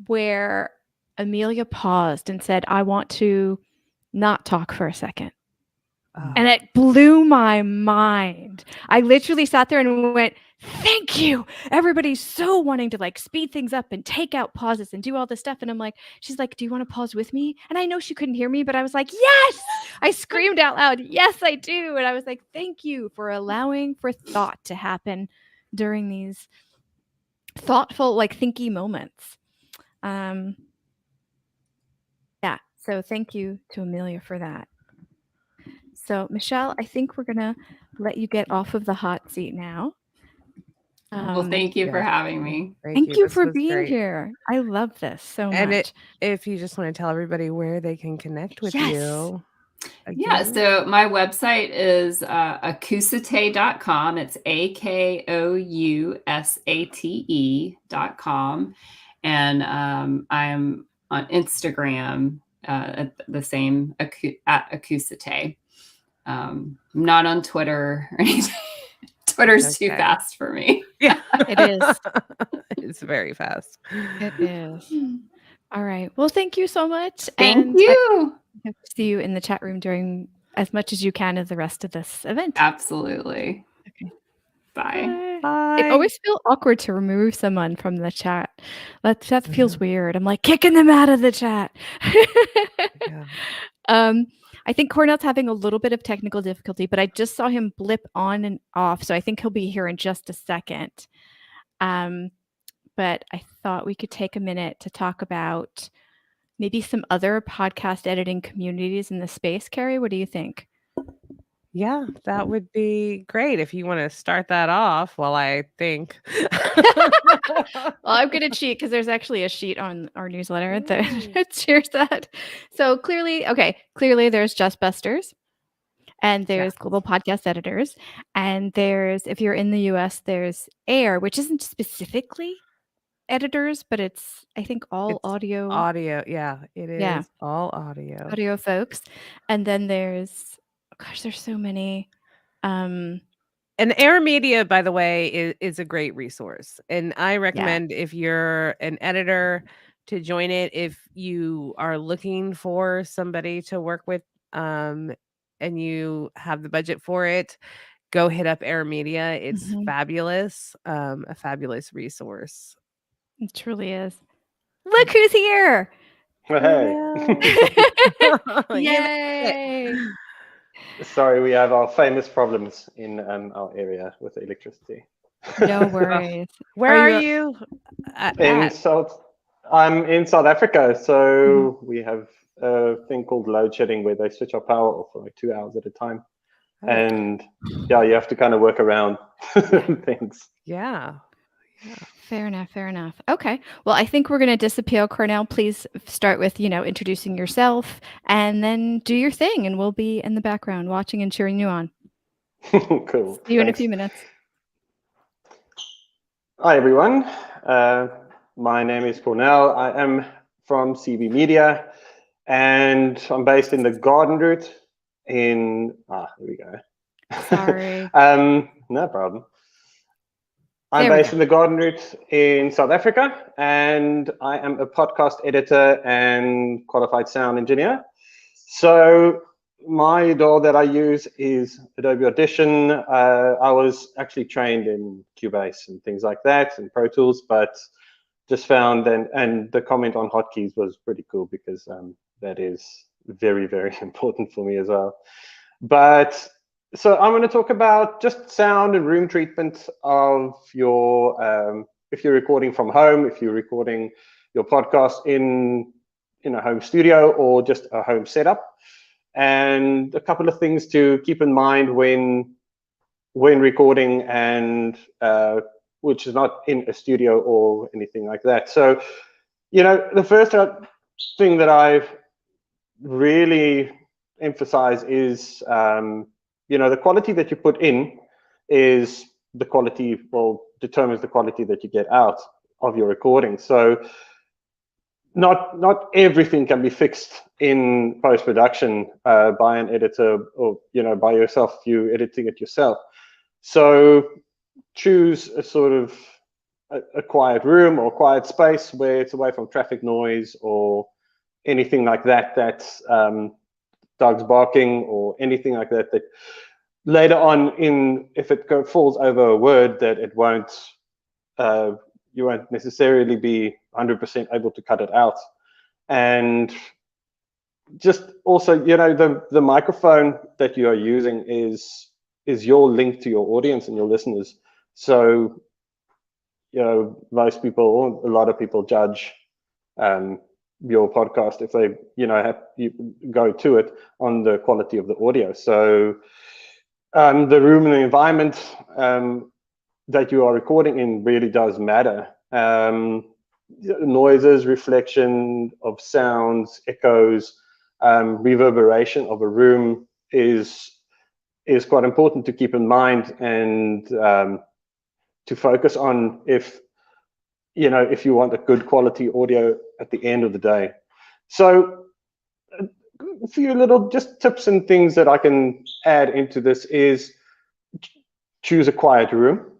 where Amelia paused and said, I want to not talk for a second. And it blew my mind. I literally sat there and went, thank you. Everybody's so wanting to like speed things up and take out pauses and do all this stuff. And I'm like, she's like, do you want to pause with me? And I know she couldn't hear me, but I was like, yes. I screamed out loud, yes, I do. And I was like, thank you for allowing for thought to happen during these thoughtful, like thinky moments. Yeah. So thank you to Amelia for that. So, Michelle, I think we're going to let you get off of the hot seat now. Well, thank you for having me. Thank you for being here. I love this so much. If you just want to tell everybody where they can connect with you. Again. Yeah, so my website is acousate.com. It's AKOUSATE.com. And I'm on Instagram at the same at Acousate. Not on Twitter or anything. Twitter's too fast for me. Yeah, it is. It's very fast. It is. All right. Well, thank you so much. Thank you. I hope to see you in the chat room during as much as you can of the rest of this event. Absolutely. Okay. Bye. Bye. It always feels awkward to remove someone from the chat. That feels weird. I'm like kicking them out of the chat. Yeah. I think Cornell's having a little bit of technical difficulty, but I just saw him blip on and off, so I think he'll be here in just a second. But I thought we could take a minute to talk about maybe some other podcast editing communities in the space. Carrie, what do you think? Yeah, that would be great if you want to start that off while I think. Well, I'm going to cheat because there's actually a sheet on our newsletter that shares that. So clearly there's Just Busters, and there's Global Podcast Editors, and there's, if you're in the US, there's AIR, which isn't specifically editors, but it's, I think, all audio. Audio, yeah, it is. Yeah. All audio. Audio folks. And then there's, there's so many. And Air Media, by the way, is a great resource. And I recommend if you're an editor to join it, if you are looking for somebody to work with and you have the budget for it, go hit up Air Media. It's fabulous, a fabulous resource. It truly is. Look who's here. Hey. Yay. Sorry, we have our famous problems in our area with the electricity. No worries. Where are you? I'm in South Africa, so we have a thing called load shedding where they switch our power off for like 2 hours at a time. And yeah, you have to kind of work around things. Yeah. Fair enough. Okay. Well, I think we're going to disappear. Cornell, please start with, introducing yourself and then do your thing. And we'll be in the background watching and cheering you on. Cool. See you in a few minutes. Hi, everyone. My name is Cornell. I am from CB Media and I'm based in the Garden Route in, here we go. Sorry. No problem. I'm There we based go. in the Garden Route in South Africa, and I am a podcast editor and qualified sound engineer. So my DAW that I use is Adobe Audition. I was actually trained in Cubase and things like that and Pro Tools, but just found and the comment on hotkeys was pretty cool because that is very, very important for me as well. But so I'm going to talk about just sound and room treatment of your, if you're recording from home, if you're recording your podcast in a home studio or just a home setup, and a couple of things to keep in mind when recording, and which is not in a studio or anything like that. So, the first thing that I've really emphasize is the quality that you put in is the quality, well, determines the quality that you get out of your recording. So not everything can be fixed in post-production by an editor or by yourself if you're editing it yourself. So choose a sort of a quiet room or quiet space where it's away from traffic noise or anything like that, that's dogs barking or anything like that, that later on if it falls over a word, that it won't, you won't necessarily be 100% able to cut it out. And just also, the microphone that you are using is your link to your audience and your listeners. So, most people, or a lot of people judge your podcast if they you go to it on the quality of the audio. So the room and the environment that you are recording in really does matter. Noises, reflection of sounds, echoes, reverberation of a room is quite important to keep in mind and to focus on if you want a good quality audio at the end of the day. So a few little just tips and things that I can add into this is choose a quiet room.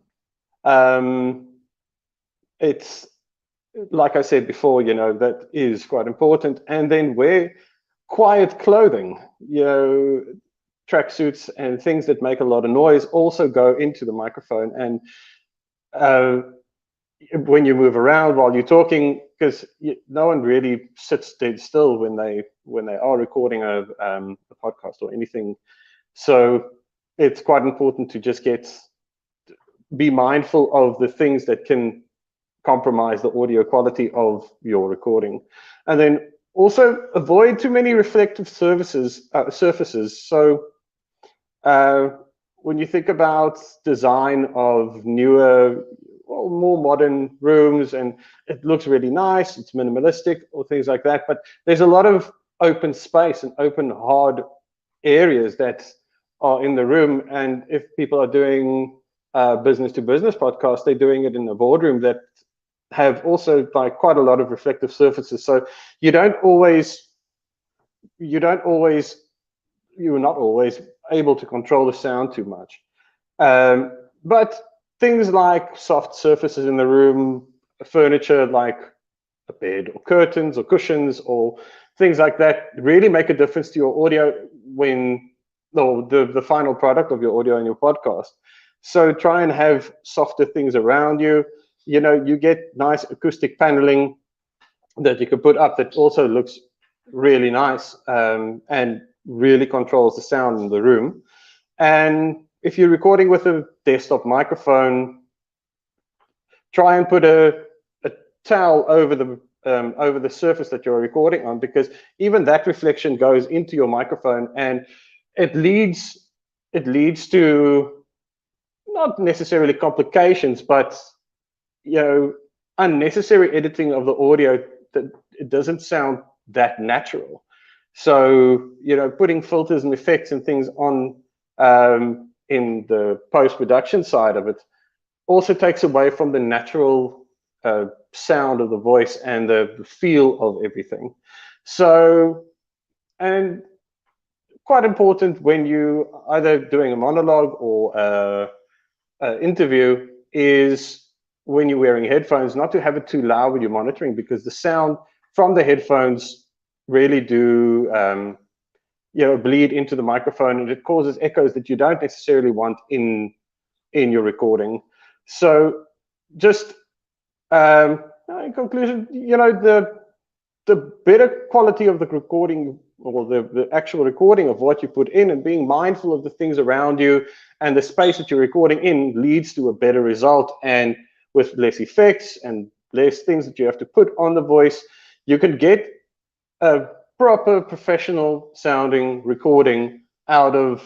It's like I said before, that is quite important. And then wear quiet clothing, tracksuits and things that make a lot of noise also go into the microphone. And when you move around while you're talking, because no one really sits dead still when they are recording a podcast or anything. So it's quite important to just be mindful of the things that can compromise the audio quality of your recording. And then also avoid too many reflective surfaces. So when you think about design of newer, more modern rooms, and it looks really nice, it's minimalistic or things like that, but there's a lot of open space and open hard areas that are in the room. And if people are doing business to business podcasts, they're doing it in a boardroom that have also quite a lot of reflective surfaces. So you're not always able to control the sound too much. But things like soft surfaces in the room, furniture like a bed or curtains or cushions or things like that really make a difference to your audio when the final product of your audio and your podcast. So try and have softer things around you. You get nice acoustic paneling that you can put up that also looks really nice and really controls the sound in the room. And if you're recording with a desktop microphone, try and put a towel over the surface that you're recording on, because even that reflection goes into your microphone, and it leads to not necessarily complications, but unnecessary editing of the audio that it doesn't sound that natural. So putting filters and effects and things on in the post-production side of it also takes away from the natural sound of the voice and the feel of everything. So, and quite important when you either doing a monologue or interview is when you're wearing headphones, not to have it too loud when you're monitoring, because the sound from the headphones really do bleed into the microphone, and it causes echoes that you don't necessarily want in your recording. So just in conclusion, the better quality of the recording, or the actual recording of what you put in, and being mindful of the things around you and the space that you're recording in, leads to a better result. And with less effects and less things that you have to put on the voice, you can get a proper professional sounding recording out of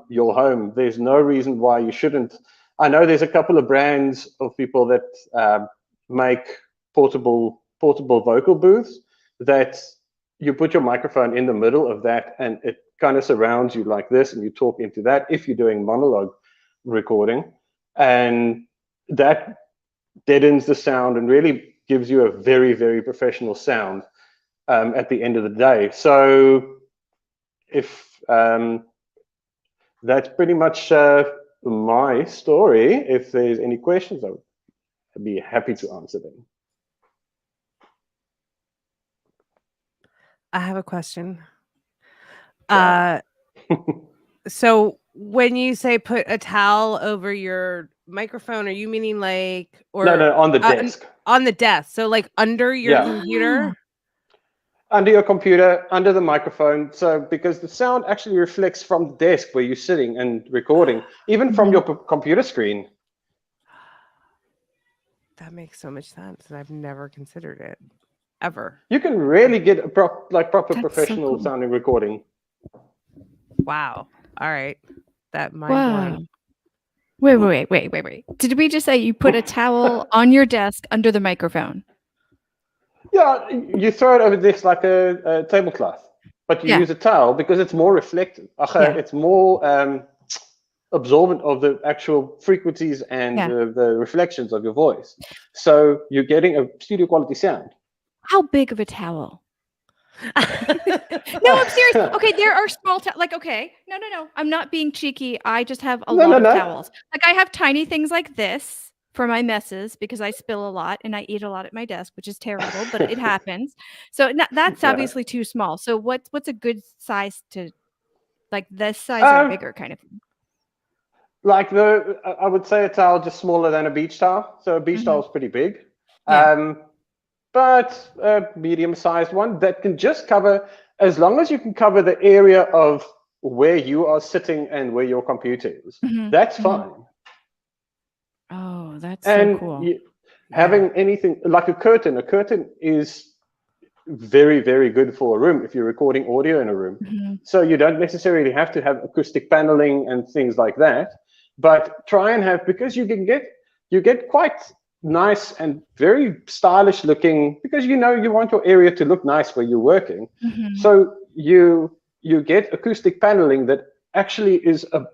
your home. There's no reason why you shouldn't. I know there's a couple of brands of people that make portable vocal booths that you put your microphone in the middle of that, and it kind of surrounds you like this, and you talk into that if you're doing monologue recording, and that deadens the sound and really gives you a very, very professional sound at the end of the day. So if that's pretty much my story. If there's any questions, I'd be happy to answer them. I have a question. Wow. So when you say put a towel over your microphone, are you meaning like, or No, on the desk. On the desk. So like under your Yeah. computer? Under your computer, under the microphone. So because the sound actually reflects from the desk where you're sitting and recording, even from your computer screen. That makes so much sense, and I've never considered it, ever. You can really get a proper That's so professional cool. sounding recording. Wow. All right. That mind Wow. blowing. Wait. Did we just say you put a towel on your desk under the microphone? Yeah, you throw it over this like a tablecloth, but you use a towel because it's more reflective. It's more absorbent of the actual frequencies and the reflections of your voice. So you're getting a studio quality sound. How big of a towel? No, I'm serious. Okay, there are small towels. Okay, no. I'm not being cheeky. I just have a lot of towels. Like I have tiny things like this for my messes because I spill a lot and I eat a lot at my desk, which is terrible, but it happens. So that's obviously too small. So what's a good size to, like this size or bigger kind of thing? Like I would say a towel just smaller than a beach towel. So a beach towel is pretty big. Yeah. But a medium-sized one that can just cover, as long as you can cover the area of where you are sitting and where your computer is, that's fine. Oh, that's so cool. Having anything like a curtain is very, very good for a room if you're recording audio in a room. So you don't necessarily have to have acoustic paneling and things like that, but try and have, because you get quite nice and very stylish looking, because you want your area to look nice where you're working. So you get acoustic paneling that actually is a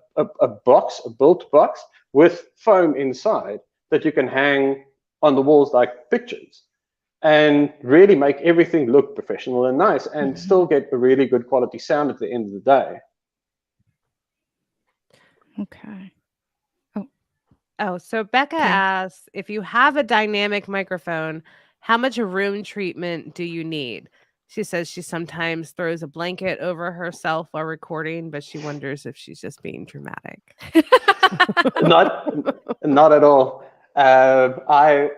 built box with foam inside that you can hang on the walls like pictures, and really make everything look professional and nice, and still get a really good quality sound at the end of the day. Okay. Oh, so Becca asks, if you have a dynamic microphone, how much room treatment do you need? She says she sometimes throws a blanket over herself while recording, but she wonders if she's just being dramatic. Not at all. I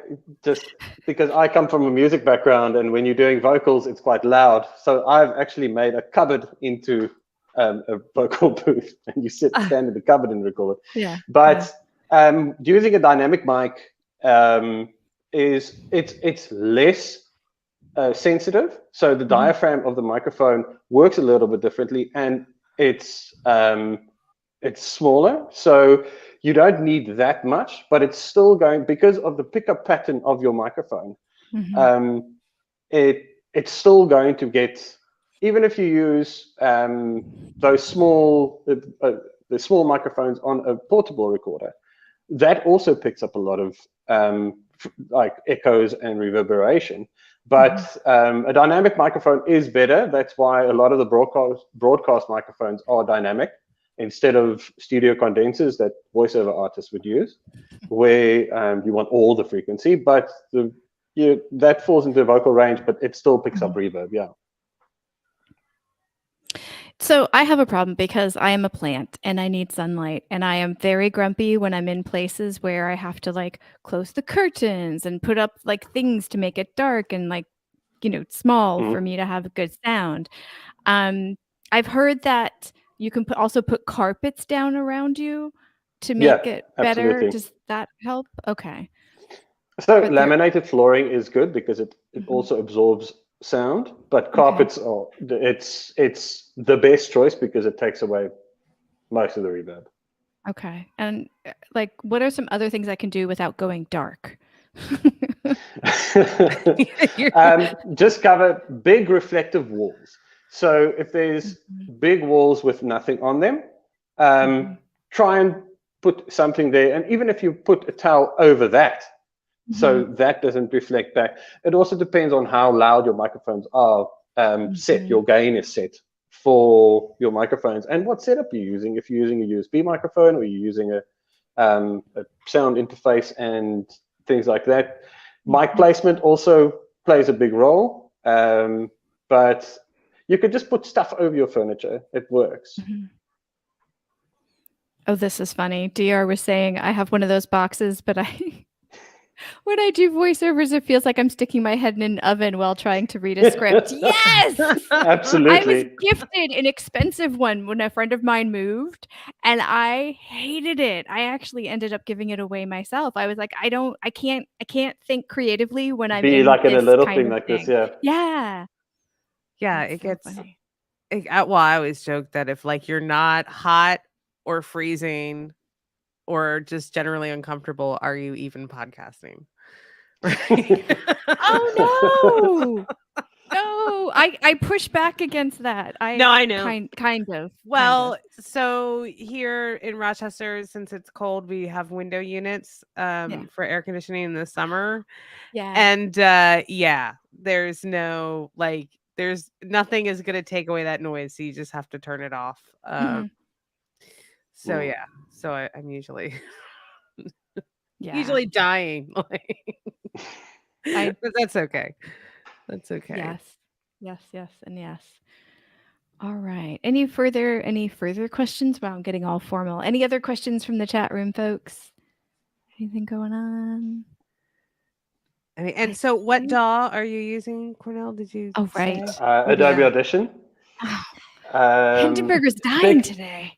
just, because I come from a music background, and when you're doing vocals, it's quite loud. So I've actually made a cupboard into a vocal booth, and you stand in the cupboard and record. But using a dynamic mic it's less sensitive. So the diaphragm of the microphone works a little bit differently, and it's smaller. So you don't need that much, but it's still going, because of the pickup pattern of your microphone. It's still going to get, even if you use those small the small microphones on a portable recorder, that also picks up a lot of like echoes and reverberation. But a dynamic microphone is better. That's why a lot of the broadcast microphones are dynamic. instead of studio condensers that voiceover artists would use, where you want all the frequency, but that falls into vocal range, but it still picks up reverb. Yeah. So I have a problem because I am a plant and I need sunlight, and I am very grumpy when I'm in places where I have to like close the curtains and put up like things to make it dark and like, small for me to have a good sound. I've heard that you can also put carpets down around you to make it better. Absolutely. Does that help? Okay. So But laminated flooring is good because it also absorbs sound, but carpets are it's the best choice because it takes away most of the reverb. Okay. And like, what are some other things I can do without going dark? Just cover big reflective walls. So if there's big walls with nothing on them, try and put something there. And even if you put a towel over that, so that doesn't reflect back. It also depends on how loud your microphones are set. Your gain is set for your microphones and what setup you're using. If you're using a USB microphone or you're using a sound interface and things like that. Mic placement also plays a big role, but you could just put stuff over your furniture. It works. Oh, this is funny. DR was saying I have one of those boxes, but when I do voiceovers, it feels like I'm sticking my head in an oven while trying to read a script. Yes! Absolutely. I was gifted an expensive one when a friend of mine moved, and I hated it. I actually ended up giving it away myself. I was like, I can't think creatively when I'm Be in like in a this little kind thing of like thing. this, yeah. Yeah. Yeah, That's it so gets. funny. Well, I always joke that if like you're not hot or freezing or just generally uncomfortable, are you even podcasting? Oh no. No, I push back against that. No, I know. Kind of. Well, so here in Rochester, since it's cold, we have window units for air conditioning in the summer. Yeah. And there's no there's nothing is going to take away that noise. So you just have to turn it off. So yeah, so I'm usually usually dying. But that's okay. That's okay. Yes, and yes. All right. Any further questions? Wow, I'm getting all formal. Any other questions from the chat room, folks? Anything going on? I mean, and so what DAW are you using, Cornell? Did you? Oh, right. Adobe Audition. Hindenburger's dying today.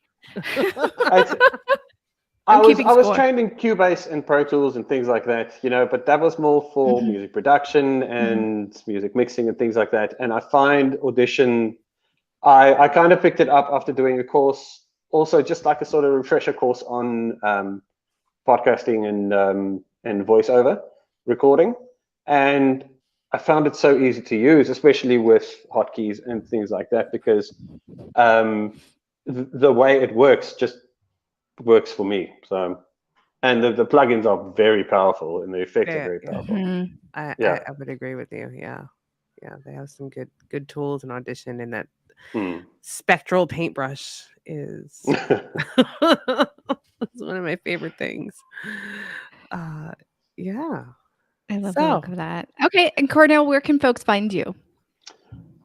I was trained in Cubase and Pro Tools and things like that, but that was more for music production and music mixing and things like that. And I find Audition, I kind of picked it up after doing a course, also just like a sort of refresher course on podcasting and voiceover recording. And I found it so easy to use, especially with hotkeys and things like that, because the way it works just works for me. So, and the plugins are very powerful and the effects are very powerful. I would agree with you. Yeah, they have some good tools in Audition, and that spectral paintbrush is it's one of my favorite things. Yeah. I love the look of that. Okay, and Cornell, where can folks find you?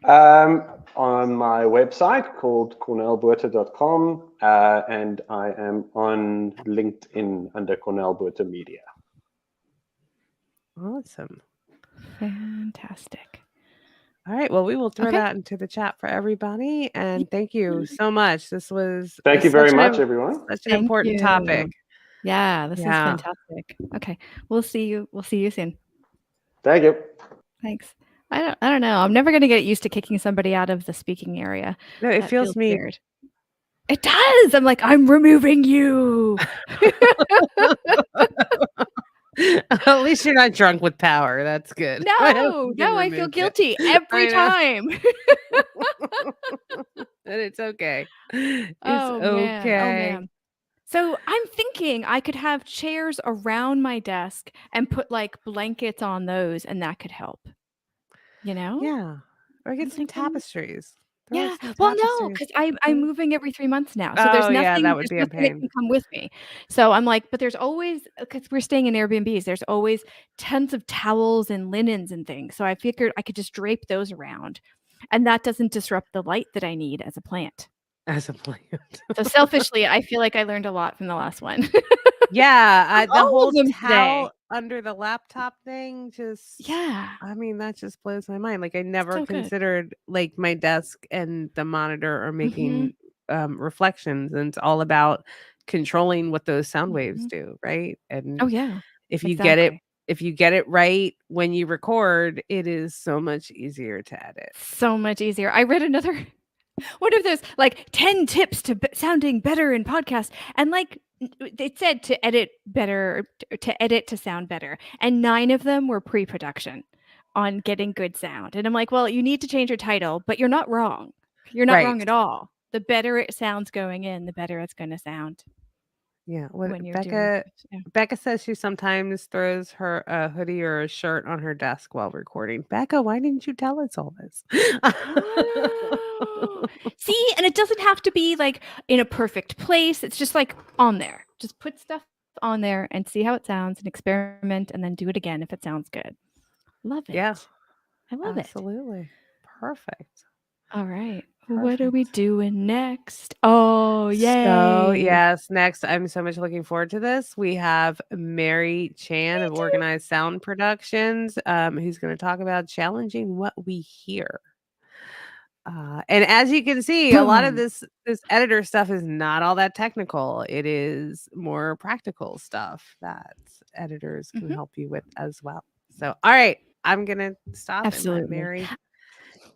On my website called cornelbuerter.com, and I am on LinkedIn under Cornel Buerter Media. Awesome. Fantastic. All right. Well, we will throw that into the chat for everybody. And thank you so much. This was thank you very much, everyone. Such an important topic. Yeah, this is fantastic. Okay. We'll see you soon. Thank you. Thanks. I don't know. I'm never gonna get used to kicking somebody out of the speaking area. No, it feels weird. It does. I'm like, I'm removing you. At least you're not drunk with power. That's good. No, I feel guilty every time. And it's okay. Oh man. So I'm thinking I could have chairs around my desk and put like blankets on those, and that could help. Yeah. Or get some tapestries. Throw Yeah. some Well, no, tapestries. because I'm moving every 3 months now, so Oh, yeah, that would there's be a nothing that pain. can come with me. So I'm like, but there's always, because we're staying in Airbnbs, there's always tons of towels and linens and things. So I figured I could just drape those around, and that doesn't disrupt the light that I need as a plant. As a plant. So selfishly, I feel like I learned a lot from the last one. Yeah, From the all whole of them today. towel under the laptop thing just Yeah. I mean, that just blows my mind. Like, I never So good. considered, like, my desk and the monitor are Mhm. making, reflections, and it's all about controlling what those sound waves Mhm. do, right? Oh, And yeah. if you get it Exactly. if you get it right when you record, it is so much easier to edit. So much easier. I read another one of those, like, 10 tips to sounding better in podcast, and, like, it said to edit better, to edit to sound better, and 9 of them were pre-production on getting good sound, and I'm like, "Well, you need to change your title, but you're not wrong. You're not Right. wrong at all. The better it sounds going in, the better it's gonna sound Yeah, what when you're doing Becca it." Yeah. Becca says she sometimes throws her a hoodie or a shirt on her desk while recording. Becca, why didn't you tell us all this? Oh. See, and it doesn't have to be, like, in a perfect place, it's just, like, on there. Just put stuff on there and see how it sounds and experiment, and then do it again if it sounds good. Love it. Yeah, I love it. absolutely. Perfect. All right. What are we Perfect. doing next? Oh, So, yay. yes, next, I'm so much looking forward to this. We have Mary Chan Me of too. Organized Sound Productions, who's going to talk about challenging what we hear. And as you can see, a lot of Boom. this editor stuff is not all that technical. It is more practical stuff that editors can Mhm. help you with as well. So, all right, I'm gonna stop and let Absolutely. Mary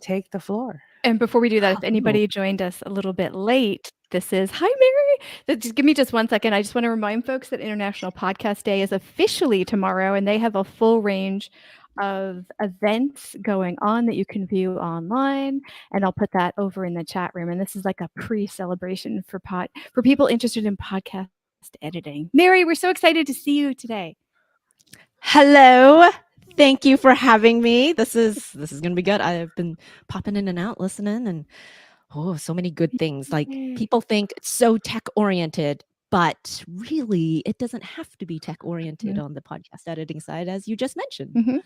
take the floor. And before we do that, if Oh. anybody joined us a little bit late, this is hi, Mary. Just give me just 1 second. I just want to remind folks that International Podcast Day is officially tomorrow, and they have a full range of events going on that you can view online. And I'll put that over in the chat room. And this is like a pre-celebration for people interested in podcast editing. Mary, we're so excited to see you today. Hello. Thank you for having me. This is going to be good. I've been popping in and out listening, and so many good things. Like, Yay. people think it's so tech oriented, but really it doesn't have to be tech oriented on the podcast editing side, as you just mentioned. Mhm.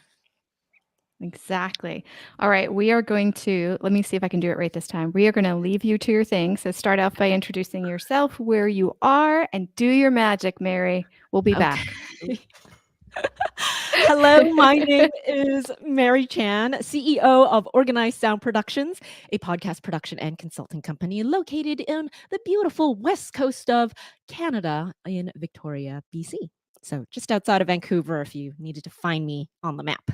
Exactly. All right, we are going to, let me see if I can do it right this time. We are going to leave you to your thing. So start off by introducing yourself, where you are, and do your magic, Mary. We'll be back. Okay. Hello, my name is Mary Chan, CEO of Organized Sound Productions, a podcast production and consulting company located in the beautiful west coast of Canada in Victoria, BC. So just outside of Vancouver, if you needed to find me on the map.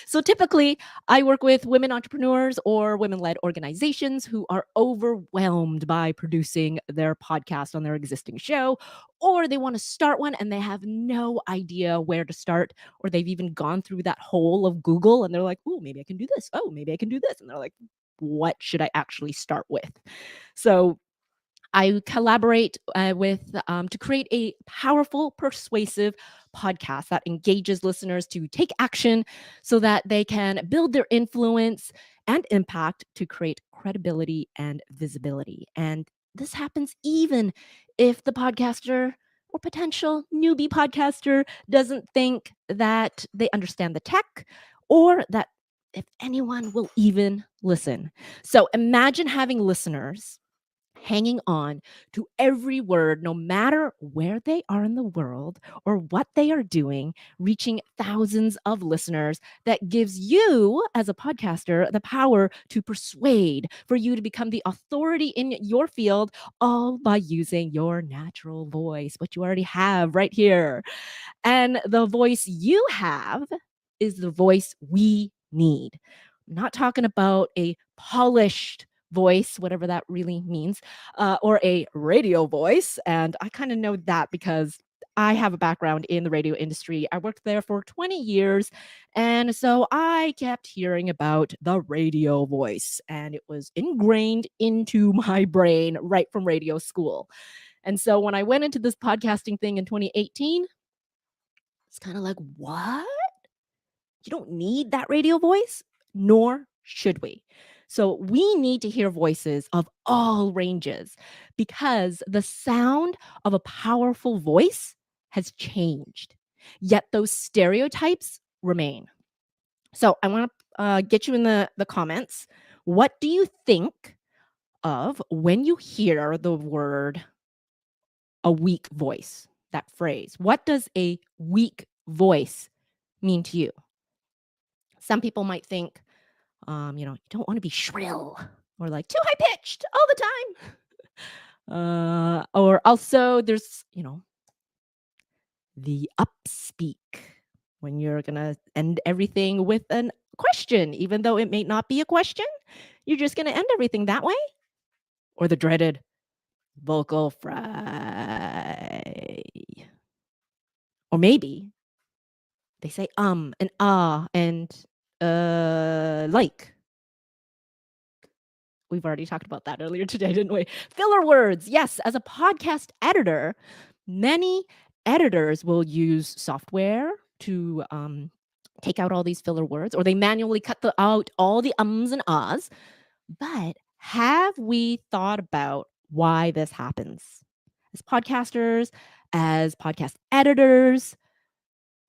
So typically, I work with women entrepreneurs or women-led organizations who are overwhelmed by producing their podcast on their existing show, or they want to start one and they have no idea where to start, or they've even gone through that hole of Google and they're like, oh, maybe I can do this. Oh, maybe I can do this. And they're like, what should I actually start with? So I collaborate to create a powerful, persuasive podcast that engages listeners to take action so that they can build their influence and impact to create credibility and visibility. And this happens even if the podcaster or potential newbie podcaster doesn't think that they understand the tech, or that if anyone will even listen. So imagine having listeners hanging on to every word, no matter where they are in the world or what they are doing, reaching thousands of listeners. That gives you, as a podcaster, the power to persuade, for you to become the authority in your field, all by using your natural voice, what you already have right here. And the voice you have is the voice we need. I'm not talking about a polished voice, whatever that really means, or a radio voice. And I kind of know that because I have a background in the radio industry. I worked there for 20 years. And so I kept hearing about the radio voice, and it was ingrained into my brain right from radio school. And so when I went into this podcasting thing in 2018, it's kind of like, what? You don't need that radio voice, nor should we. So we need to hear voices of all ranges because the sound of a powerful voice has changed, yet those stereotypes remain. So I want to get you in the comments. What do you think of when you hear the word a weak voice, that phrase? What does a weak voice mean to you? Some people might think, you don't want to be shrill or like too high pitched all the time. Or also there's, the upspeak when you're going to end everything with a question, even though it may not be a question. You're just going to end everything that way. Or the dreaded vocal fry. Or maybe they say and ah and like. We've already talked about that earlier today, didn't we? Filler words. Yes, as a podcast editor, many editors will use software to take out all these filler words, or they manually cut out all the ums and ahs. But have we thought about why this happens? As podcasters, as podcast editors,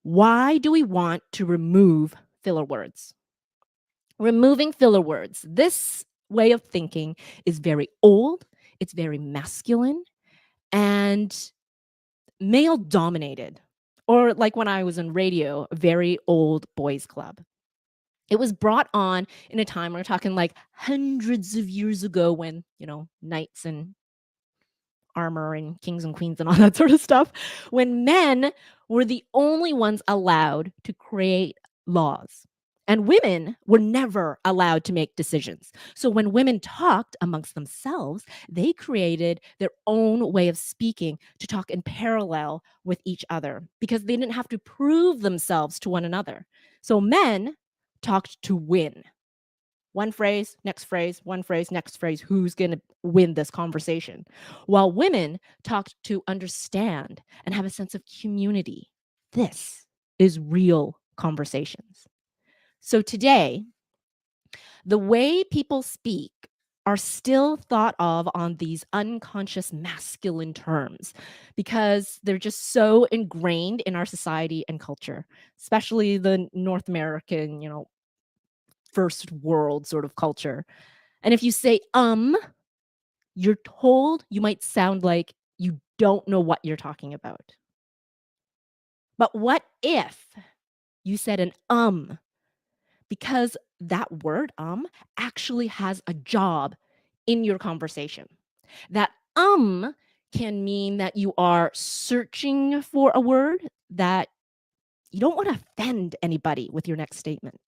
why do we want to remove filler words? Removing filler words. This way of thinking is very old, it's very masculine, and male dominated. Or like when I was in radio, very old boys club. It was brought on in a time, we're talking like hundreds of years ago when, knights and armor and kings and queens and all that sort of stuff, when men were the only ones allowed to create laws. And women were never allowed to make decisions. So when women talked amongst themselves, they created their own way of speaking to talk in parallel with each other because they didn't have to prove themselves to one another. So men talked to win. One phrase, next phrase, one phrase, next phrase. Who's going to win this conversation? While women talked to understand and have a sense of community. This is real conversations. So today, the way people speak are still thought of on these unconscious masculine terms because they're just so ingrained in our society and culture, especially the North American, first world sort of culture. And if you say, you're told you might sound like you don't know what you're talking about. But what if you said an because that word actually has a job in your conversation. That can mean that you are searching for a word, that you don't want to offend anybody with your next statement.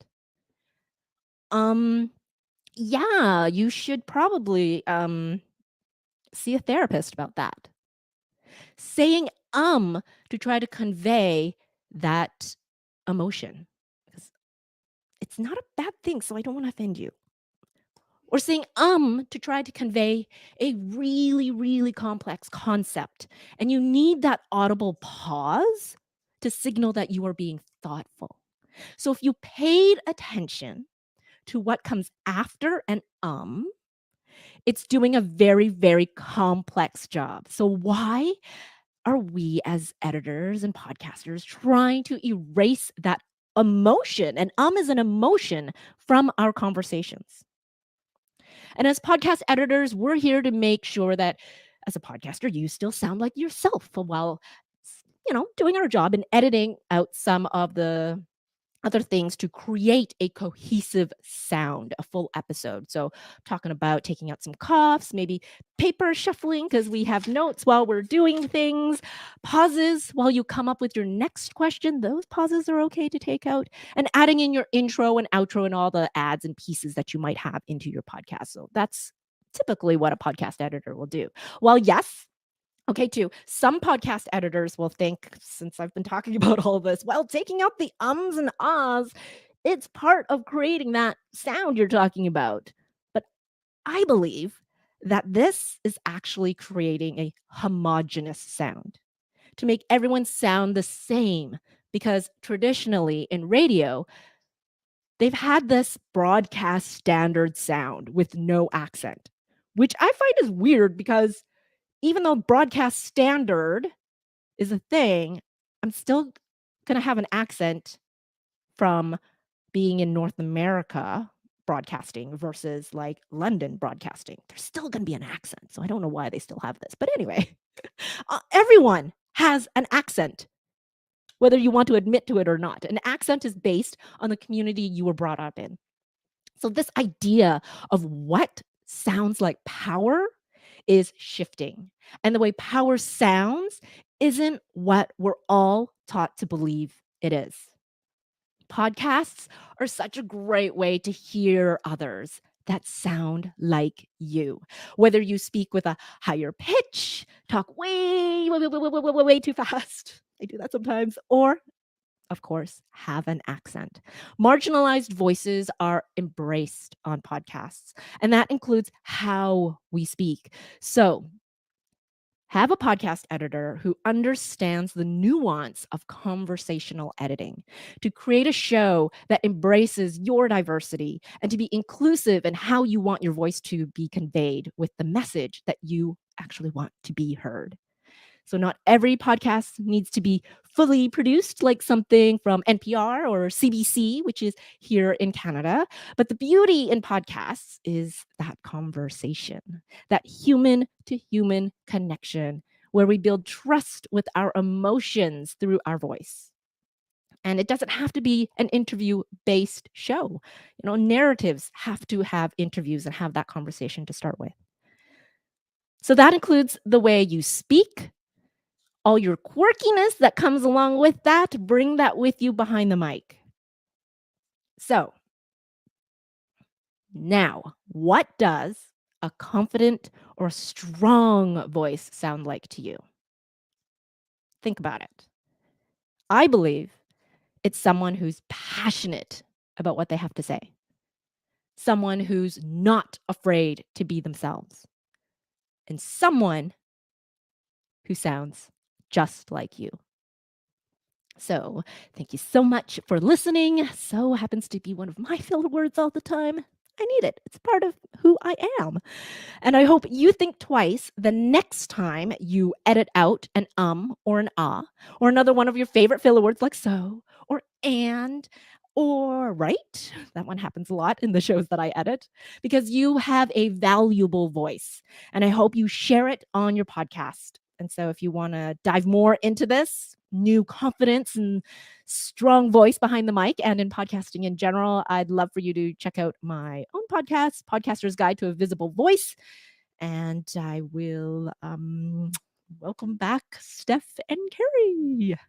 Yeah, you should probably see a therapist about that. Saying to try to convey that emotion. It's not a bad thing, so I don't want to offend you. Or saying to try to convey a really, really complex concept. And you need that audible pause to signal that you are being thoughtful. So if you paid attention to what comes after an it's doing a very, very complex job. So why are we as editors and podcasters trying to erase that emotion? And is an emotion from our conversations. And as podcast editors, we're here to make sure that as a podcaster, you still sound like yourself while, doing our job and editing out some of the other things to create a cohesive sound, a full episode. So talking about taking out some coughs, maybe paper shuffling because we have notes while we're doing things, pauses while you come up with your next question. Those pauses are okay to take out, and adding in your intro and outro and all the ads and pieces that you might have into your podcast. So that's typically what a podcast editor will do. Well, yes. Okay, too. Some podcast editors will think, since I've been talking about all this, well, taking out the ums and ahs, it's part of creating that sound you're talking about. But I believe that this is actually creating a homogeneous sound to make everyone sound the same. Because traditionally in radio, they've had this broadcast standard sound with no accent, which I find is weird because even though broadcast standard is a thing, I'm still going to have an accent from being in North America broadcasting versus like London broadcasting. There's still going to be an accent. So I don't know why they still have this. But anyway, everyone has an accent, whether you want to admit to it or not. An accent is based on the community you were brought up in. So this idea of what sounds like power is shifting. And the way power sounds isn't what we're all taught to believe it is. Podcasts are such a great way to hear others that sound like you. Whether you speak with a higher pitch, talk way too fast. I do that sometimes. Or, of course, have an accent. Marginalized voices are embraced on podcasts, and that includes how we speak. So, have a podcast editor who understands the nuance of conversational editing to create a show that embraces your diversity and to be inclusive in how you want your voice to be conveyed with the message that you actually want to be heard. So not every podcast needs to be fully produced like something from NPR or CBC, which is here in Canada. But the beauty in podcasts is that conversation, that human to human connection where we build trust with our emotions through our voice. And it doesn't have to be an interview-based show. Narratives have to have interviews and have that conversation to start with. So that includes the way you speak, all your quirkiness that comes along with that, bring that with you behind the mic. So now, what does a confident or strong voice sound like to you? Think about it. I believe it's someone who's passionate about what they have to say, someone who's not afraid to be themselves, and someone who sounds just like you. So thank you so much for listening. So happens to be one of my filler words all the time. I need it. It's part of who I am. And I hope you think twice the next time you edit out an or an or another one of your favorite filler words like so or and or right. That one happens a lot in the shows that I edit because you have a valuable voice. And I hope you share it on your podcast. And so if you want to dive more into this, new confidence and strong voice behind the mic and in podcasting in general, I'd love for you to check out my own podcast, Podcaster's Guide to a Visible Voice. And I will welcome back Steph and Carrie.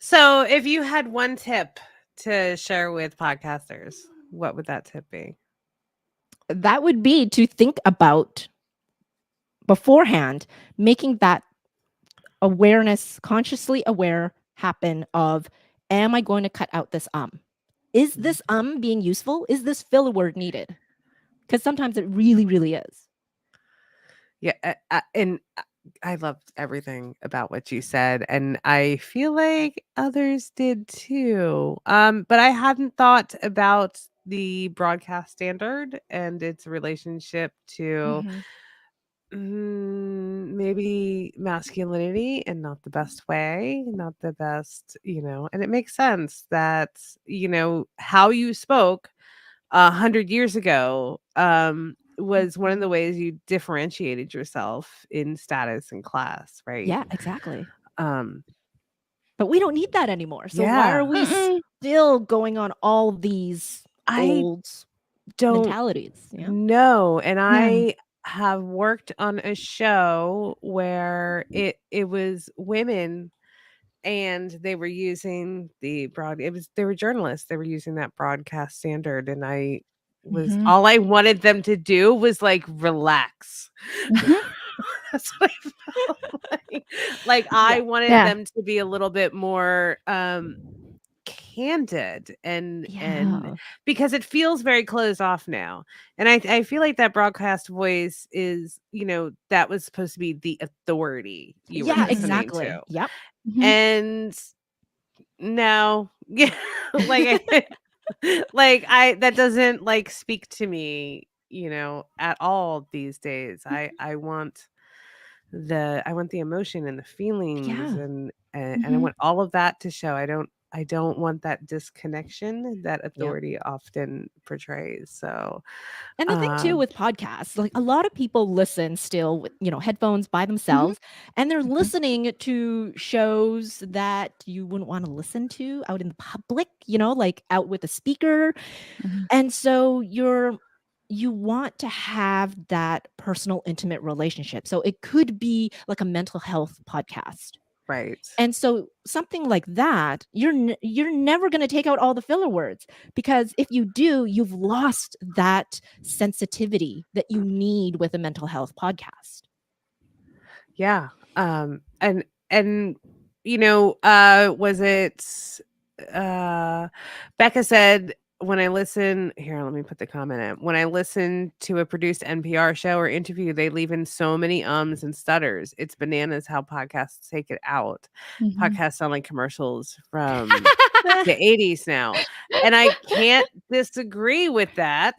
So if you had one tip to share with podcasters, what would that tip be? That would be to think about beforehand, making that awareness, consciously aware happen of, am I going to cut out this Is this being useful? Is this filler word needed? Because sometimes it really, really is. Yeah, and I loved everything about what you said, and I feel like others did too. But I hadn't thought about the broadcast standard and its relationship to maybe masculinity and not the best way, not the best, and it makes sense that, how you spoke 100 years ago was one of the ways you differentiated yourself in status and class, right? Yeah, exactly. Um, But we don't need that anymore. So why are we still going on all these old mentalities? Yeah. No, and I have worked on a show where it was women and they were using they were journalists, they were using that broadcast standard, and I was all I wanted them to do was like relax. That's what I felt like I wanted them to be a little bit more candid and because it feels very closed off now, and I feel like that broadcast voice is, that was supposed to be the authority you were listening exactly to. Yep. And now That doesn't like speak to me, at all these days. I want the emotion and the feelings Yeah. and I want all of that to show. I don't want that disconnection that Yep. authority often portrays. So And the thing too with podcasts, like a lot of people listen still with, headphones by themselves, and they're listening to shows that you wouldn't want to listen to out in the public, like out with a speaker. Mhm. And so you want to have that personal, intimate relationship. So it could be like a mental health podcast. right. And so something like that, you're never going to take out all the filler words, because if you do, you've lost that sensitivity that you need with a mental health podcast. Yeah. And was it Becca said, when I listen here, let me put the comment in. When I listen to a produced NPR show or interview, they leave in so many ums and stutters. It's bananas how podcasts take it out. Podcasts sound like commercials from the 80s now. And I can't disagree with that.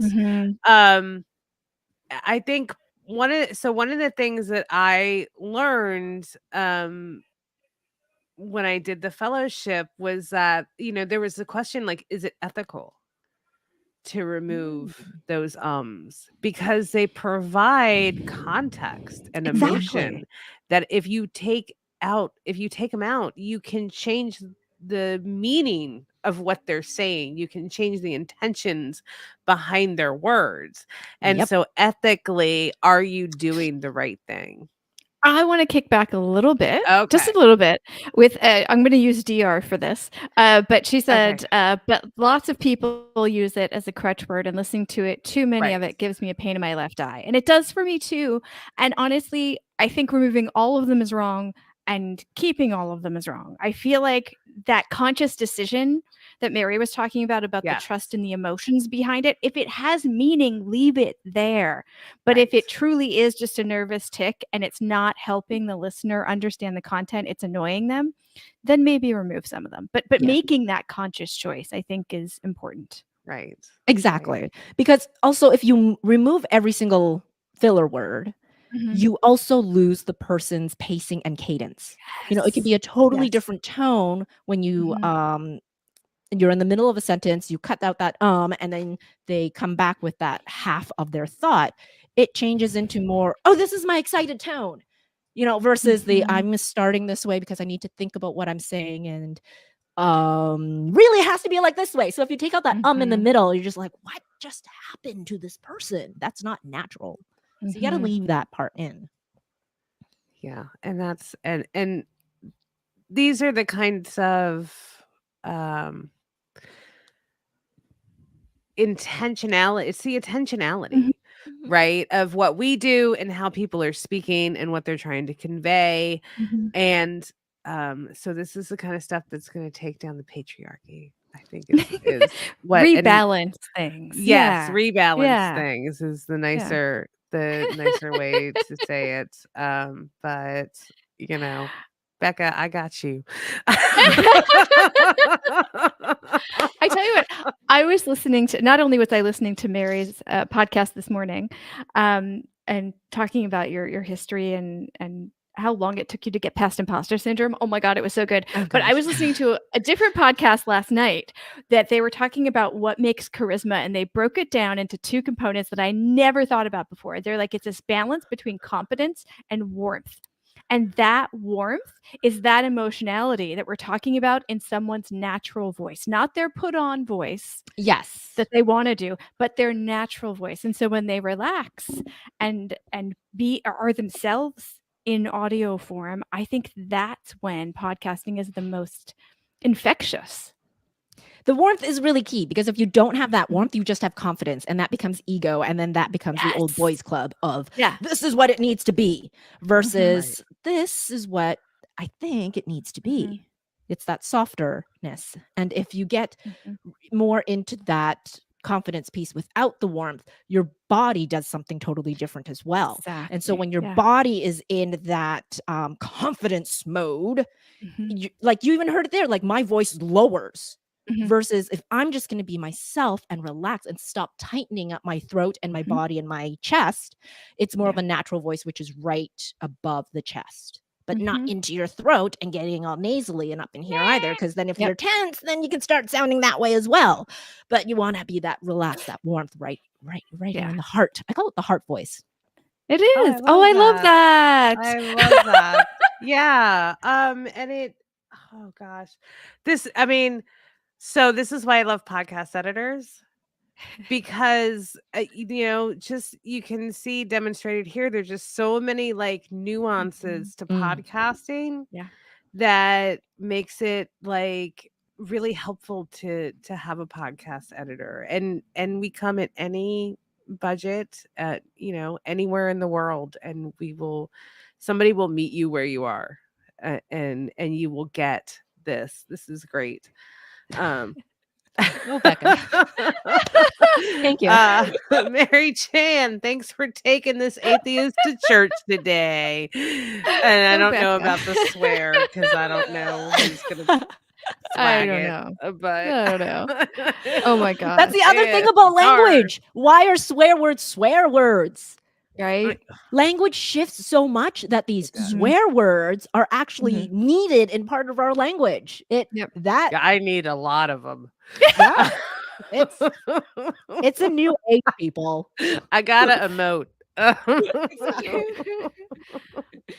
I think one of the things that I learned when I did the fellowship was that, there was the question, like, is it ethical to remove those ums, because they provide context and emotion that if you take them out, you can change the meaning of what they're saying. You can change the intentions behind their words. And so ethically, are you doing the right thing? I want to kick back a little bit, just Okay. a little bit. With I'm going to use DR for this, but she said, but lots of people use it as a crutch word, and listening to it, too many of it gives me a pain in my left eye, and it does for me too. And honestly, I think removing all of them is wrong, and keeping all of them is wrong. I feel like that conscious decision that Mary was talking about the trust and the emotions behind it, if it has meaning, leave it there. But if it truly is just a nervous tick and it's not helping the listener understand the content, it's annoying them, then maybe remove some of them. But making that conscious choice, I think, is important. Right. Exactly. Because also, if you remove every single filler word, you also lose the person's pacing and cadence. It could be a totally different tone when you you're in the middle of a sentence, you cut out that and then they come back with that half of their thought. It changes into more, oh, this is my excited tone, versus the I'm starting this way because I need to think about what I'm saying, and really has to be like this way. So if you take out that in the middle, you're just like, what just happened to this person? That's not natural. So you got to leave that part in. Yeah. And that's and these are the kinds of intentionality. It's the intentionality, right, of what we do and how people are speaking and what they're trying to convey. And so this is the kind of stuff that's going to take down the patriarchy, I think, is what rebalance things. Yes, rebalance things is the nicer way to say it. But Becca, I got you. I tell you what, I was listening to, not only was I listening to Mary's podcast this morning, and talking about your history and how long it took you to get past imposter syndrome. Oh my God, it was so good. But I was listening to a different podcast last night that they were talking about what makes charisma, and they broke it down into two components that I never thought about before. They're like, it's this balance between competence and warmth. And that warmth is that emotionality that we're talking about in someone's natural voice, not their put on voice. Yes. That they want to do, but their natural voice. And so when they relax and are themselves in audio form, I think that's when podcasting is the most infectious. The warmth is really key, because if you don't have that warmth, you just have confidence, and that becomes ego, and then that becomes the old boys club of this is what it needs to be versus this is what I think it needs to be. It's that softerness. And if you get more into that confidence piece without the warmth, your body does something totally different as well. Exactly. And so when your body is in that confidence mode, you even heard it there, like my voice lowers Mhm. versus if I'm just going to be myself and relax and stop tightening up my throat and my Mhm. body and my chest, it's more of Yeah. a natural voice, which is right above the chest, but not Mhm. into your throat and getting all nasally and up in here either. Because then if Yep. you're tense, then you can start sounding that way as well. But you want to be that relaxed, that warmth, right here Yeah. in the heart. I call it the heart voice. It Oh, is. Oh, I love that. I love that. Yeah. And it, oh gosh. I mean, so this is why I love podcast editors because, just you can see demonstrated here, there's just so many like nuances to Mm. podcasting Yeah. that makes it like really helpful to have a podcast editor. And we come at any budget at anywhere in the world, and somebody will meet you where you are, and you will get this is great. Oh, Becca. Thank you. Mary Chan, thanks for taking this atheist to church today. And I Oh, don't know Becca. about the swear because I don't know who's gonna I swag don't it. know. But I don't know. Oh my gosh. That's the other thing about language. Why are swear words? Right? Language shifts so much that these does. swear words are actually needed in part of our language. Yep. That I need a lot of them. yeah, it's a new age, people. I gotta emote.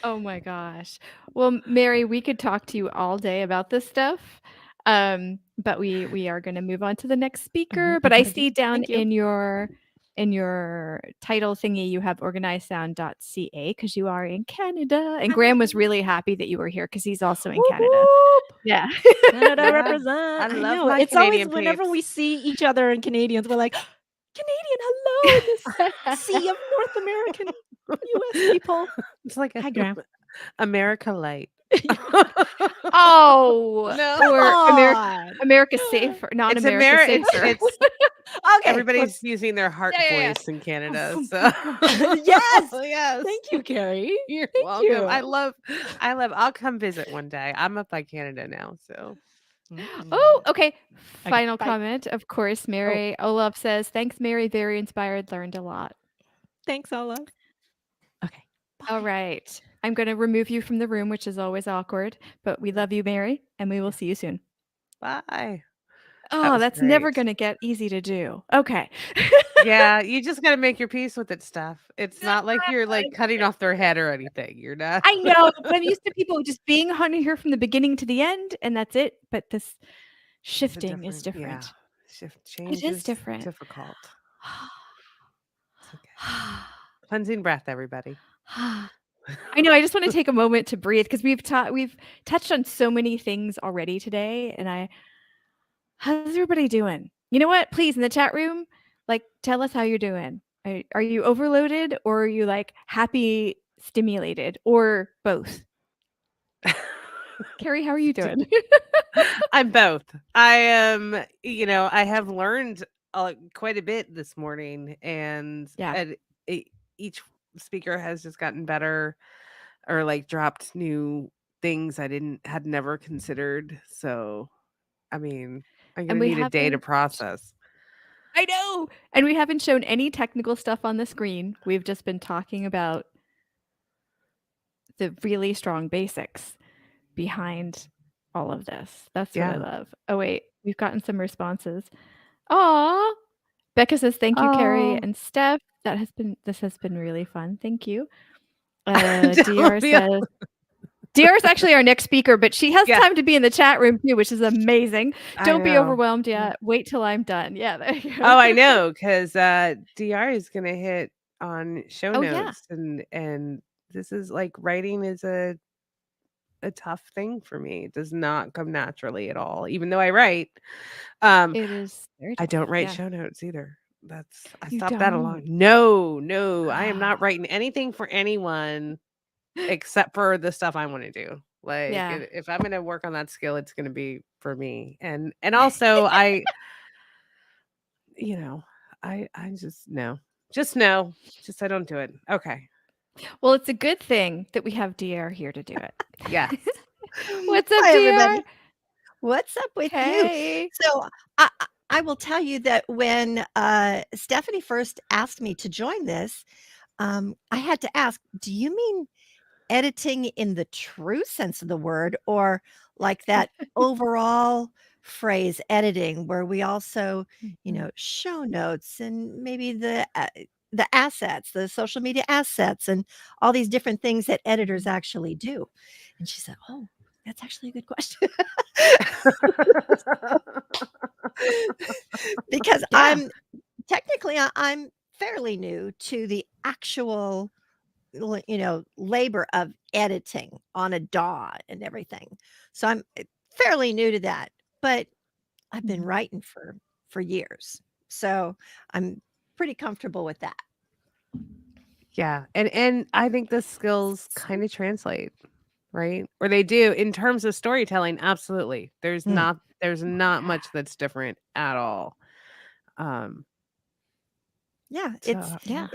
Oh my gosh. Well, Mary, we could talk to you all day about this stuff. But we are going to move on to the next speaker. But I see down Thank you. in your title thingy you have organizedsound.ca because you are in Canada. And Graham was really happy that you were here because he's also in Whoop, Canada. whoop. Yeah. Canada Yeah. represent. I love know. my It's Canadian always whenever peeps. we see each other and Canadians, we're like, Canadian, hello, in this sea of North American US people. It's like Hi, Graham. America Light. Oh, No. or America's safer, not It's America America. safer. It's Okay. everybody's using their heart Yeah. voice in Canada. So Yes. yes. Thank you, Carrie. You're Thank welcome. you. I love. I'll come visit one day. I'm up by Canada now, so Oh, okay. Final bye. comment. Of course, Mary Olaf says, thanks, Mary. Very inspired. Learned a lot. Thanks, Olaf. Okay. All right. I'm going to remove you from the room, which is always awkward, but we love you, Mary, and we will see you soon. bye. Oh, was that's never great. going to get easy to do. Okay. Yeah, you just got to make your peace with it stuff. It's not like you're like cutting off their head or anything. You're not. I know, but I'm used to people just being on here from the beginning to the end, and that's it. But this shifting is different. Yeah. Change is different. difficult. It's okay. Cleansing breath, everybody. I know. I just want to take a moment to breathe because we've touched on so many things already today, and how's everybody doing? You know what? Please, in the chat room, like, tell us how you're doing. Are you overloaded, or are you like happy, stimulated, or both? Carrie, how are you doing? I'm both. I am. I have learned quite a bit this morning, and each speaker has just gotten better, or like dropped new things I had never considered. So, I mean, I'm gonna need a day to process. I know. And we haven't shown any technical stuff on the screen. We've just been talking about the really strong basics behind all of this. That's what I love. Oh, wait. We've gotten some responses. Aw. Becca says, thank you, Carrie and Steph. This has been really fun. Thank you. DR says, DR is actually our next speaker, but she has time to be in the chat room too, which is amazing. Don't be overwhelmed yet. Wait till I'm done. Yeah. There you go. Oh, I know, because DR is gonna hit on show notes, and this is like writing is a tough thing for me. It does not come naturally at all, even though I write. It is. I don't write show notes either. I You stopped that along. No, I am not writing anything for anyone except for the stuff I want to do. Like if I'm going to work on that skill, it's going to be for me. And also I just no. I don't do it. Okay. Well, it's a good thing that we have DR here to do it. Yes. What's up, Hi, DR? everybody. What's up with you? Hey. So I will tell you that when Stephanie first asked me to join this, I had to ask, do you mean editing in the true sense of the word, or like that overall phrase editing, where we also, Mhm. show notes and maybe the assets, the social media assets, and all these different things that editors actually do? And she said, "Oh, that's actually a good question." Because Yeah. I'm fairly new to the actual labor of editing on a DAW and everything. So I'm fairly new to that, but I've been Mhm. writing for years. So I'm pretty comfortable with that. Yeah, and I think the skills kind of translate, right? Or they do in terms of storytelling. Absolutely, Mm. there's not much that's different at all. Um, Yeah, so yeah,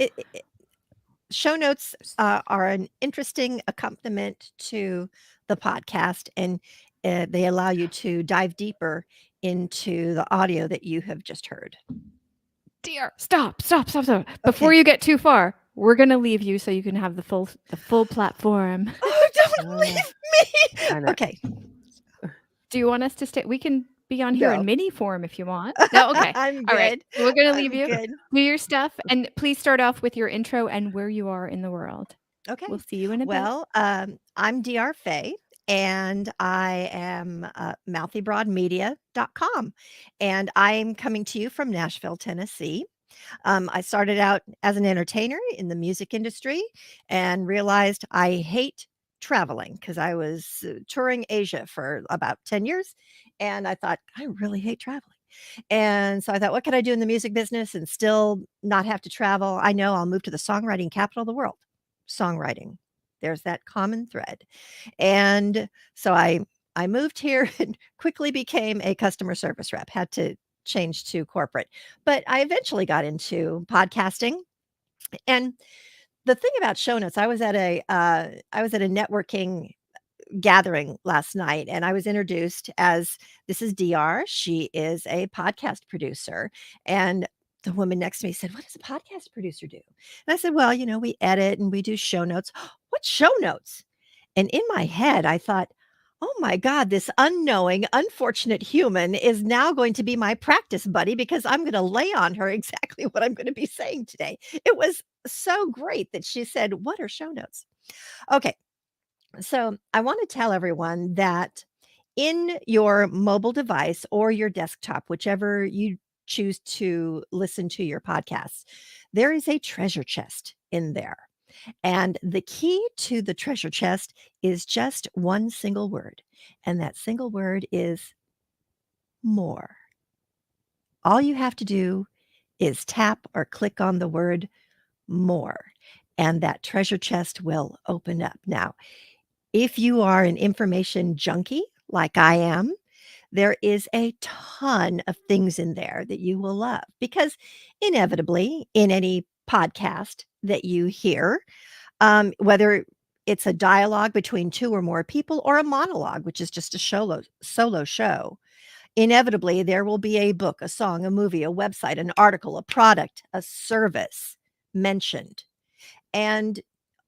show notes are an interesting accompaniment to the podcast, and they allow you to dive deeper into the audio that you have just heard. Dear, stop. Before Okay. you get too far, we're gonna leave you so you can have the full platform. Oh, don't oh yeah, leave me. I know. Okay, Do you want us to stay? We can be on here in no. mini form if you want. No, okay. I'm All right. good. So we're gonna leave I'm you. good. Do your stuff, and please start off with your intro and where you are in the world. Okay. We'll see you in a bit. Well, I'm DR Faye, and I am mouthybroadmedia.com, and I'm coming to you from Nashville, Tennessee. I started out as an entertainer in the music industry and realized I hate traveling because I was touring Asia for about 10 years. And I thought, I really hate traveling. And so I thought, what could I do in the music business and still not have to travel? I know I'll move to the songwriting capital of the world. Songwriting. There's that common thread. And so I moved here and quickly became a customer service rep. Had to change to corporate. But I eventually got into podcasting. And the thing about show notes, I was at a networking gathering last night, and I was introduced as, this is DR. She is a podcast producer. And the woman next to me said, "What does a podcast producer do?" And I said, "Well, we edit and we do show notes." "What show notes?" And in my head, I thought, "Oh my God, this unknowing, unfortunate human is now going to be my practice buddy because I'm going to lay on her exactly what I'm going to be saying today." It was so great that she said, "What are show notes?" Okay, so I want to tell everyone that in your mobile device or your desktop, whichever you choose to listen to your podcasts, there is a treasure chest in there. And the key to the treasure chest is just one single word. And that single word is more. All you have to do is tap or click on the word more, and that treasure chest will open up. Now, if you are an information junkie like I am, there is a ton of things in there that you will love, because inevitably, in any podcast that you hear, whether it's a dialogue between two or more people or a monologue, which is just a solo show, inevitably there will be a book, a song, a movie, a website, an article, a product, a service mentioned. And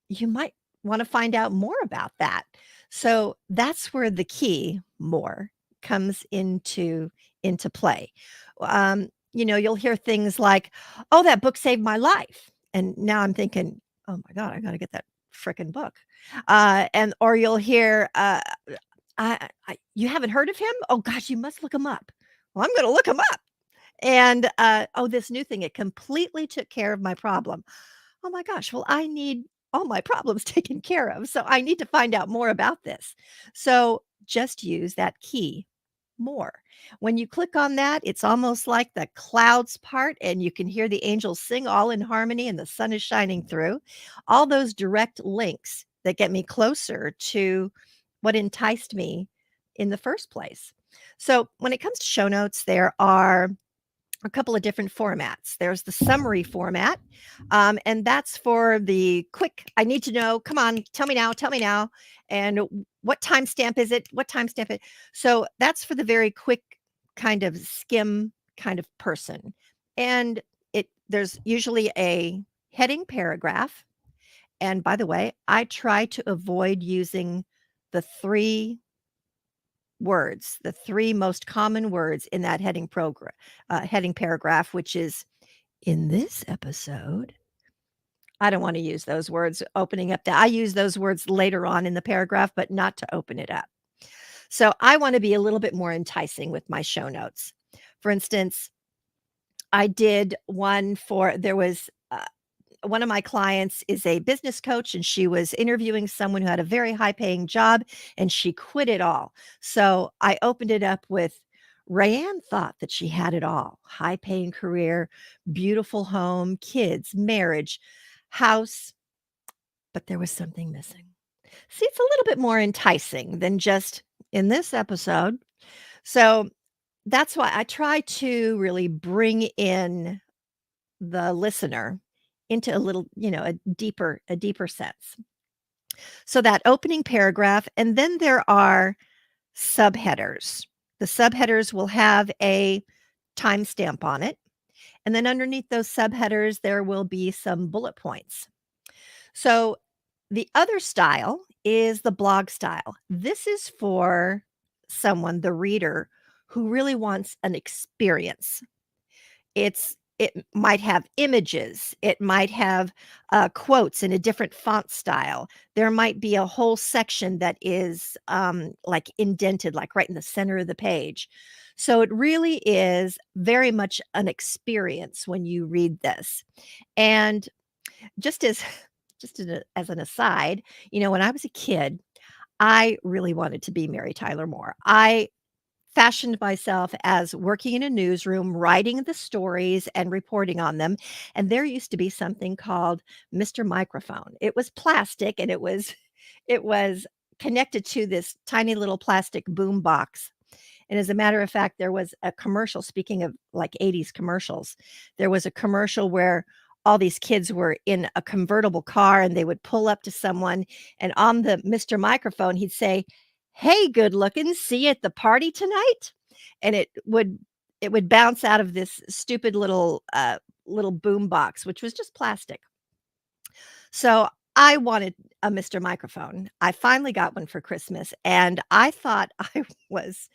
you might want to find out more about that. So that's where the key more comes into play. You'll hear things like, "Oh, that book saved my life." And now I'm thinking, "Oh my God, I got to get that frickin' book." Or you'll hear, "You haven't heard of him? Oh gosh, you must look him up." Well, I'm going to look him up. And "Oh, this new thing, it completely took care of my problem." Oh my gosh, well, I need all my problems taken care of. So I need to find out more about this. So just use that key, more. When you click on that, it's almost like the clouds part and you can hear the angels sing all in harmony and the sun is shining through. All those direct links that get me closer to what enticed me in the first place. So when it comes to show notes, there are a couple of different formats. There's the summary format, and that's for the quick, I need to know, come on, tell me now, and what timestamp is it? What timestamp it? So that's for the very quick kind of skim kind of person. And there's usually a heading paragraph. And by the way, I try to avoid using the three most common words in that heading paragraph, which is in this episode. I don't want to use those words opening up I use those words later on in the paragraph, but not to open it up. So I want to be a little bit more enticing with my show notes. For instance, I did one one of my clients is a business coach, and she was interviewing someone who had a very high paying job, and she quit it all. So I opened it up with, Rayanne thought that she had it all: high paying career, beautiful home, kids, marriage, house, but there was something missing. See, it's a little bit more enticing than just in this episode. So that's why I try to really bring in the listener into a little, a deeper sense. So that opening paragraph, and then there are subheaders. The subheaders will have a timestamp on it. And then underneath those subheaders, there will be some bullet points. So the other style is the blog style. This is for someone, the reader, who really wants an experience. It might have images. It might have quotes in a different font style. There might be a whole section that is like indented, like right in the center of the page. So it really is very much an experience when you read this. And just as an aside, when I was a kid, I really wanted to be Mary Tyler Moore. I fashioned myself as working in a newsroom, writing the stories and reporting on them. And there used to be something called Mr. Microphone. It was plastic, and it was connected to this tiny little plastic boom box. And as a matter of fact, there was a commercial, speaking of like 80s commercials, there was a commercial where all these kids were in a convertible car, and they would pull up to someone, and on the Mr. Microphone, he'd say, "Hey, good looking, see you at the party tonight?" And it would bounce out of this stupid little boom box, which was just plastic. So I wanted a Mr. Microphone. I finally got one for Christmas, and I thought I was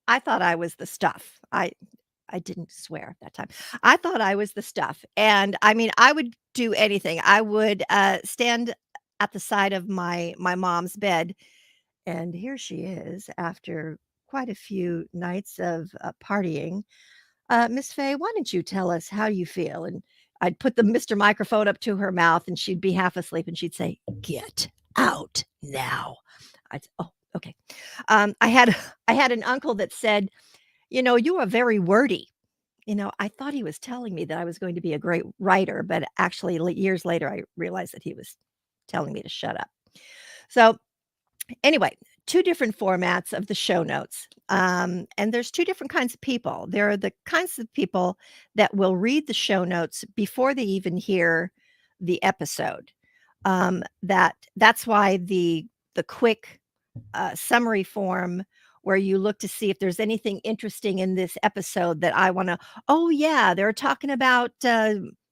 the stuff. I didn't swear at that time. I thought I was the stuff. And I mean, I would do anything. I would stand at the side of my mom's bed, and here she is after quite a few nights of partying. Miss Faye, why don't you tell us how you feel? And I'd put the Mr. Microphone up to her mouth, and she'd be half asleep, and she'd say, "Get out now." I'd say, "Oh, okay." I had an uncle that said, "You are very wordy." I thought he was telling me that I was going to be a great writer, but actually years later, I realized that he was telling me to shut up. So anyway, two different formats of the show notes. And there's two different kinds of people. There are the kinds of people that will read the show notes before they even hear the episode. That's why the quick summary form, where you look to see if there's anything interesting in this episode that I want to, oh yeah, they're talking about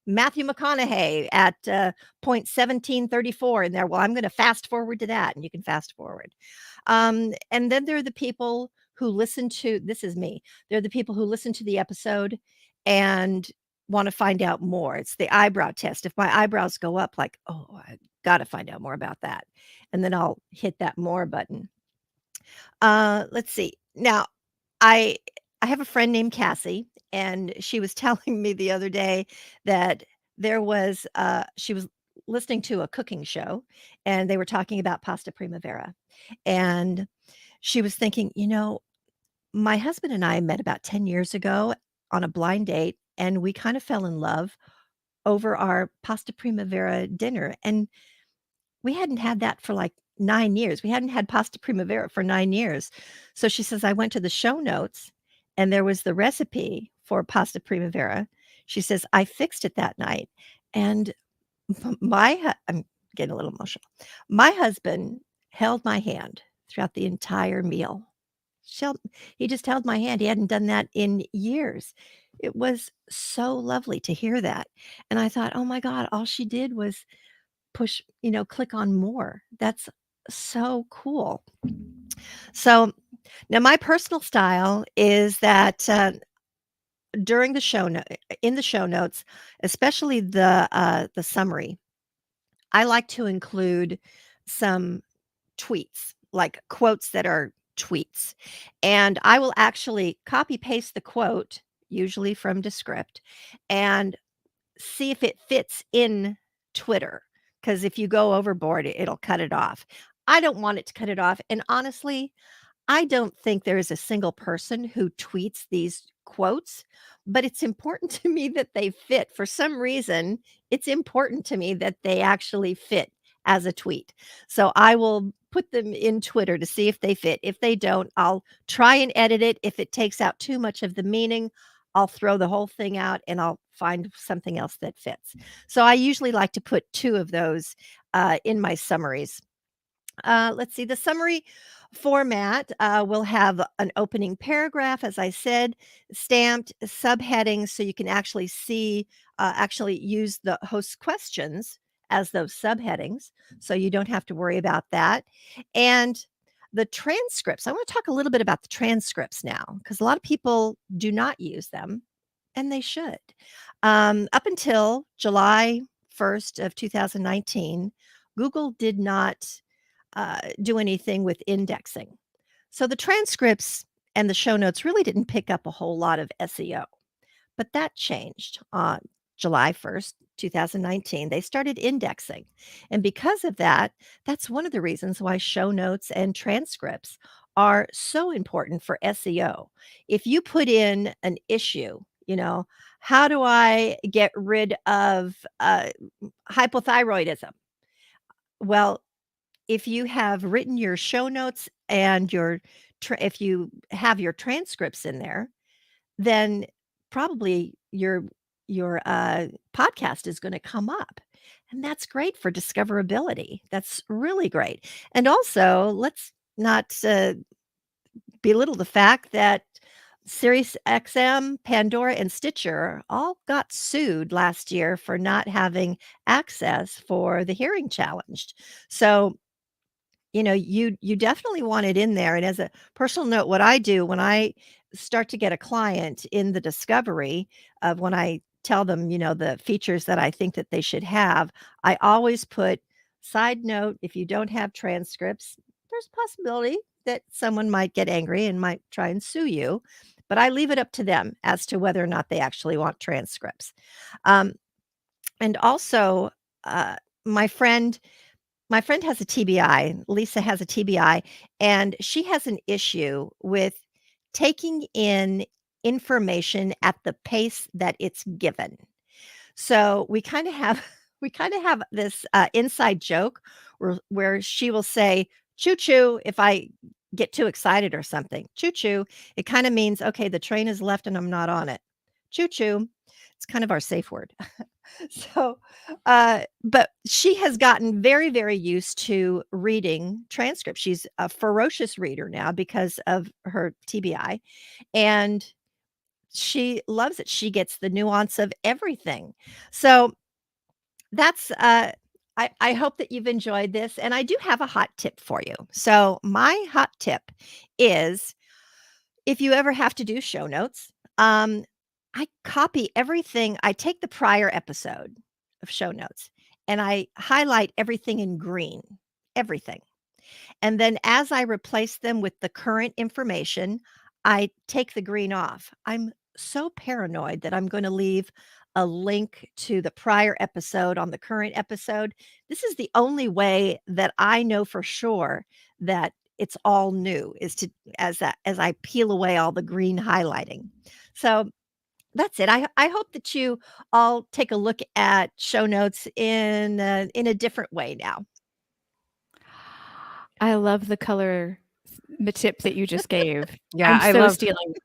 Matthew McConaughey at point 1734 in there. Well, I'm going to fast forward to that, and you can fast forward. And then there are the people who listen to, this is me, they're the people who listen to the episode and want to find out more. It's the eyebrow test. If my eyebrows go up, like, oh, I got to find out more about that. And then I'll hit that more button. Let's see. Now, I have a friend named Cassie, and she was telling me the other day that she was listening to a cooking show, and they were talking about pasta primavera. And she was thinking, my husband and I met about 10 years ago on a blind date, and we kind of fell in love over our pasta primavera dinner. And we hadn't had that for like 9 years. We hadn't had pasta primavera for 9 years. So she says, I went to the show notes, and there was the recipe for pasta primavera. She says, I fixed it that night. And I'm getting a little emotional. My husband held my hand throughout the entire meal. He just held my hand. He hadn't done that in years. It was so lovely to hear that. And I thought, oh my God, all she did was push, click on more. That's so cool. So now my personal style is that during the in the show notes, especially the summary, I like to include some tweets, like quotes that are tweets. And I will actually copy paste the quote, usually from Descript, and see if it fits in Twitter. Because if you go overboard, it'll cut it off. I don't want it to cut it off. And honestly, I don't think there is a single person who tweets these quotes, but it's important to me that they fit. For some reason, it's important to me that they actually fit as a tweet. So I will put them in Twitter to see if they fit. If they don't, I'll try and edit it. If it takes out too much of the meaning, I'll throw the whole thing out and I'll find something else that fits. So I usually like to put 2 of those in my summaries. Let's see, the summary format will have an opening paragraph, as I said, stamped subheadings so you can actually see, actually use the host questions as those subheadings. So you don't have to worry about that. And the transcripts, I want to talk a little bit about the transcripts now, because a lot of people do not use them, and they should. Up until July 1st of 2019, Google did not do anything with indexing. So the transcripts and the show notes really didn't pick up a whole lot of SEO. But that changed on July 1st, 2019. They started indexing. And because of that, that's one of the reasons why show notes and transcripts are so important for SEO. If you put in an issue, how do I get rid of hypothyroidism? Well, if you have written your show notes and if you have your transcripts in there, then probably your podcast is going to come up. And that's great for discoverability. That's really great. And also, let's not belittle the fact that SiriusXM, Pandora, and Stitcher all got sued last year for not having access for the hearing challenged. So you definitely want it in there. And as a personal note, what I do when I start to get a client in the discovery of when I tell them, the features that I think that they should have, I always put side note, if you don't have transcripts, there's a possibility that someone might get angry and might try and sue you. But I leave it up to them as to whether or not they actually want transcripts. And also, my friend has a TBI. Lisa has a TBI, and she has an issue with taking in information at the pace that it's given. So we kind of have this inside joke where she will say "choo choo" if I get too excited or something. Choo choo. It kind of means, okay, the train has left and I'm not on it. Choo choo. It's kind of our safe word. So, but she has gotten very, very used to reading transcripts. She's a ferocious reader now because of her TBI, and she loves it. She gets the nuance of everything. So that's, I hope that you've enjoyed this. And I do have a hot tip for you. So my hot tip is, if you ever have to do show notes, I copy everything. I take the prior episode of show notes and I highlight everything in green, everything. And then as I replace them with the current information, I take the green off. I'm so paranoid that I'm going to leave a link to the prior episode on the current episode. This is the only way that I know for sure that it's all new, is to as I peel away all the green highlighting. So that's it. I hope that you all take a look at show notes in a different way now. I love the color tip that you just gave. Yeah, I'm I so love stealing.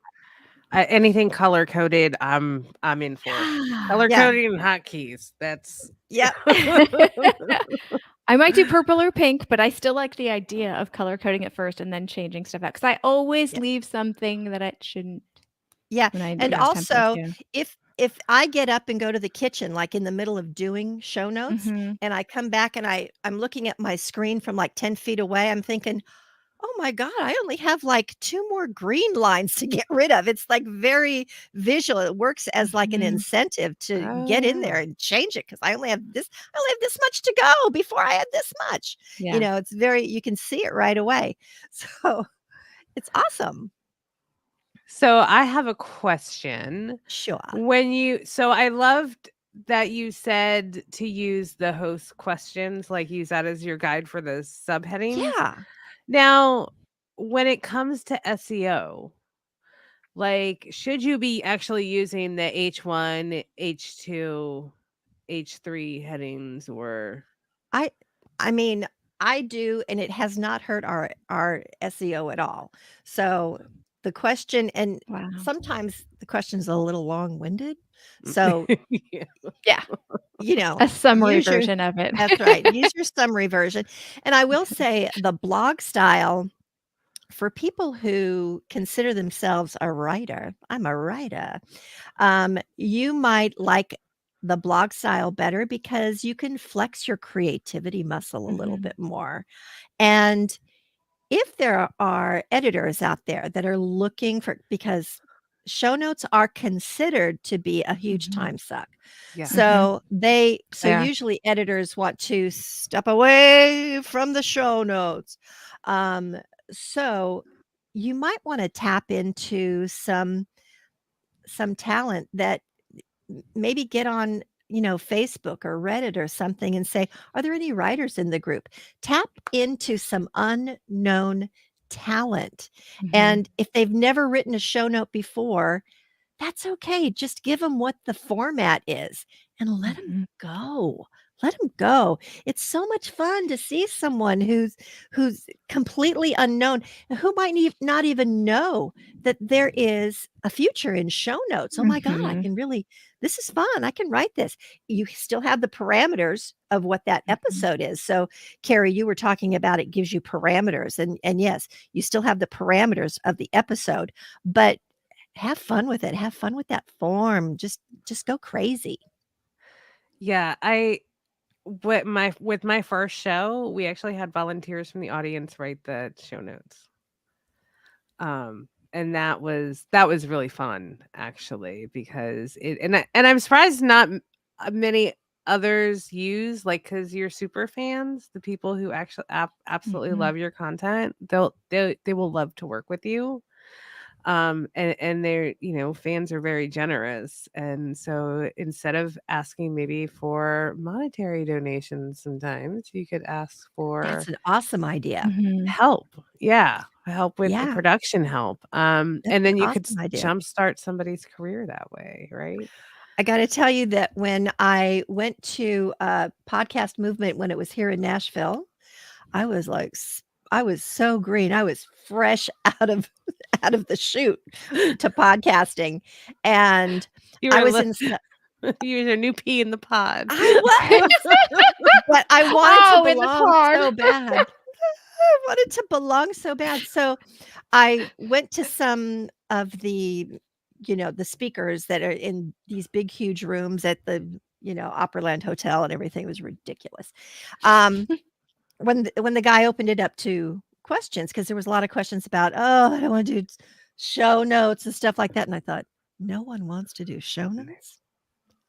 Anything color coded, I'm in for. Color Yeah. coding and hotkeys. That's Yep. I might do purple or pink, but I still like the idea of color coding it first and then changing stuff out because I always Yeah. leave something that I shouldn't Yeah. when I And have templates. also, Yeah. if I get up and go to the kitchen, like in the middle of doing show notes, Mhm. and I come back and I'm looking at my screen from like 10 feet away, I'm thinking, oh my God, I only have like 2 more green lines to get rid of. It's like very visual. It works as like an Mhm. incentive to Oh, get in yeah. there and change it because I only have this much to go before I had this much. Yeah. You know, it's very you can see it right away. So it's awesome. So I have a question. Sure. So I loved that you said to use the host questions, like use that as your guide for the subheadings. Yeah. Now, when it comes to SEO, like, should you be actually using the H1, H2, H3 headings or I mean, I do, and it has not hurt our SEO at all. So the question, and Wow. sometimes the question's a little long-winded. So, Yeah. Yeah. you know, A summary use your version of it. that's right. Use your summary version. And I will say the blog style for people who consider themselves a writer, I'm a writer. You might like the blog style better because you can flex your creativity muscle a little Mhm. bit more. And if there are editors out there that are looking for, because show notes are considered to be a huge Mhm. time suck. Yeah. So They are. usually editors want to step away from the show notes. Um, so you might want to tap into some talent that maybe get on, Facebook or Reddit or something and say, "Are there any writers in the group?" Tap into some unknown talent. Mhm. And if they've never written a show note before, that's okay. Just give them what the format is and let them Mhm. go. Let them go. It's so much fun to see someone who's completely unknown, who might not even know that there is a future in show notes. Oh my God, I Mhm. can really, this is fun. I can write this. You still have the parameters of what that Mhm. episode is. So, Carrie, you were talking about it gives you parameters. And yes, you still have the parameters of the episode, but have fun with it. Have fun with that form. Just go crazy. Yeah, with my first show, we actually had volunteers from the audience write the show notes. And that was really fun actually because I'm surprised not many others use, like, because you're super fans, the people who actually absolutely Mhm. love your content, they will love to work with you. And they're, fans are very generous, and so instead of asking maybe for monetary donations, sometimes you could ask for That's an awesome idea. Mhm. help. Yeah, help with Yeah, production help. that's And an then you could awesome idea. jumpstart somebody's career that way, right? I got to tell you that when I went to a podcast movement when it was here in Nashville, I was like, I was so green. I was fresh out of out of the chute to podcasting, and You I were was in. you're a new pea in the pod. I was, but I wanted Oh, to in the belong pod. so bad. I wanted to belong so bad. So I went to some of the, the speakers that are in these big, huge rooms at the, Opryland Hotel, and everything was ridiculous. When the guy opened it up to questions, because there was a lot of questions about, oh, I don't want to do show notes and stuff like that. And I thought, no one wants to do show notes.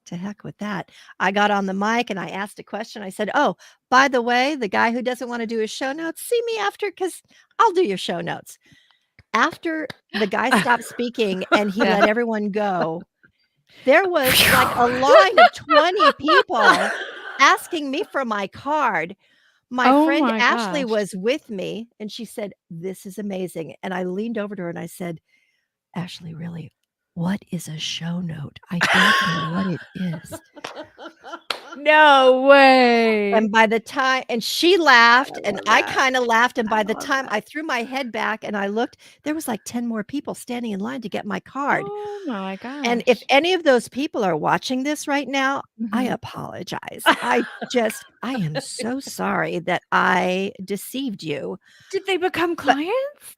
To heck with that. I got on the mic and I asked a question. I said, "Oh, by the way, the guy who doesn't want to do his show notes, see me after because I'll do your show notes." After the guy stopped speaking and he Yeah. let everyone go, there was like a line of 20 people asking me for my card. My Oh friend my Ashley gosh. was with me and she said, "This is amazing." And I leaned over to her and I said, "Ashley, really, what is a show note? I don't know what it is." No way. And by the time, and she laughed, I and love I that. kind of laughed. And by the love time that. I threw my head back and I looked, there was like 10 more people standing in line to get my card. Oh my gosh. And if any of those people are watching this right now, I Mhm. apologize. I am so sorry that I deceived you. Did they become But clients?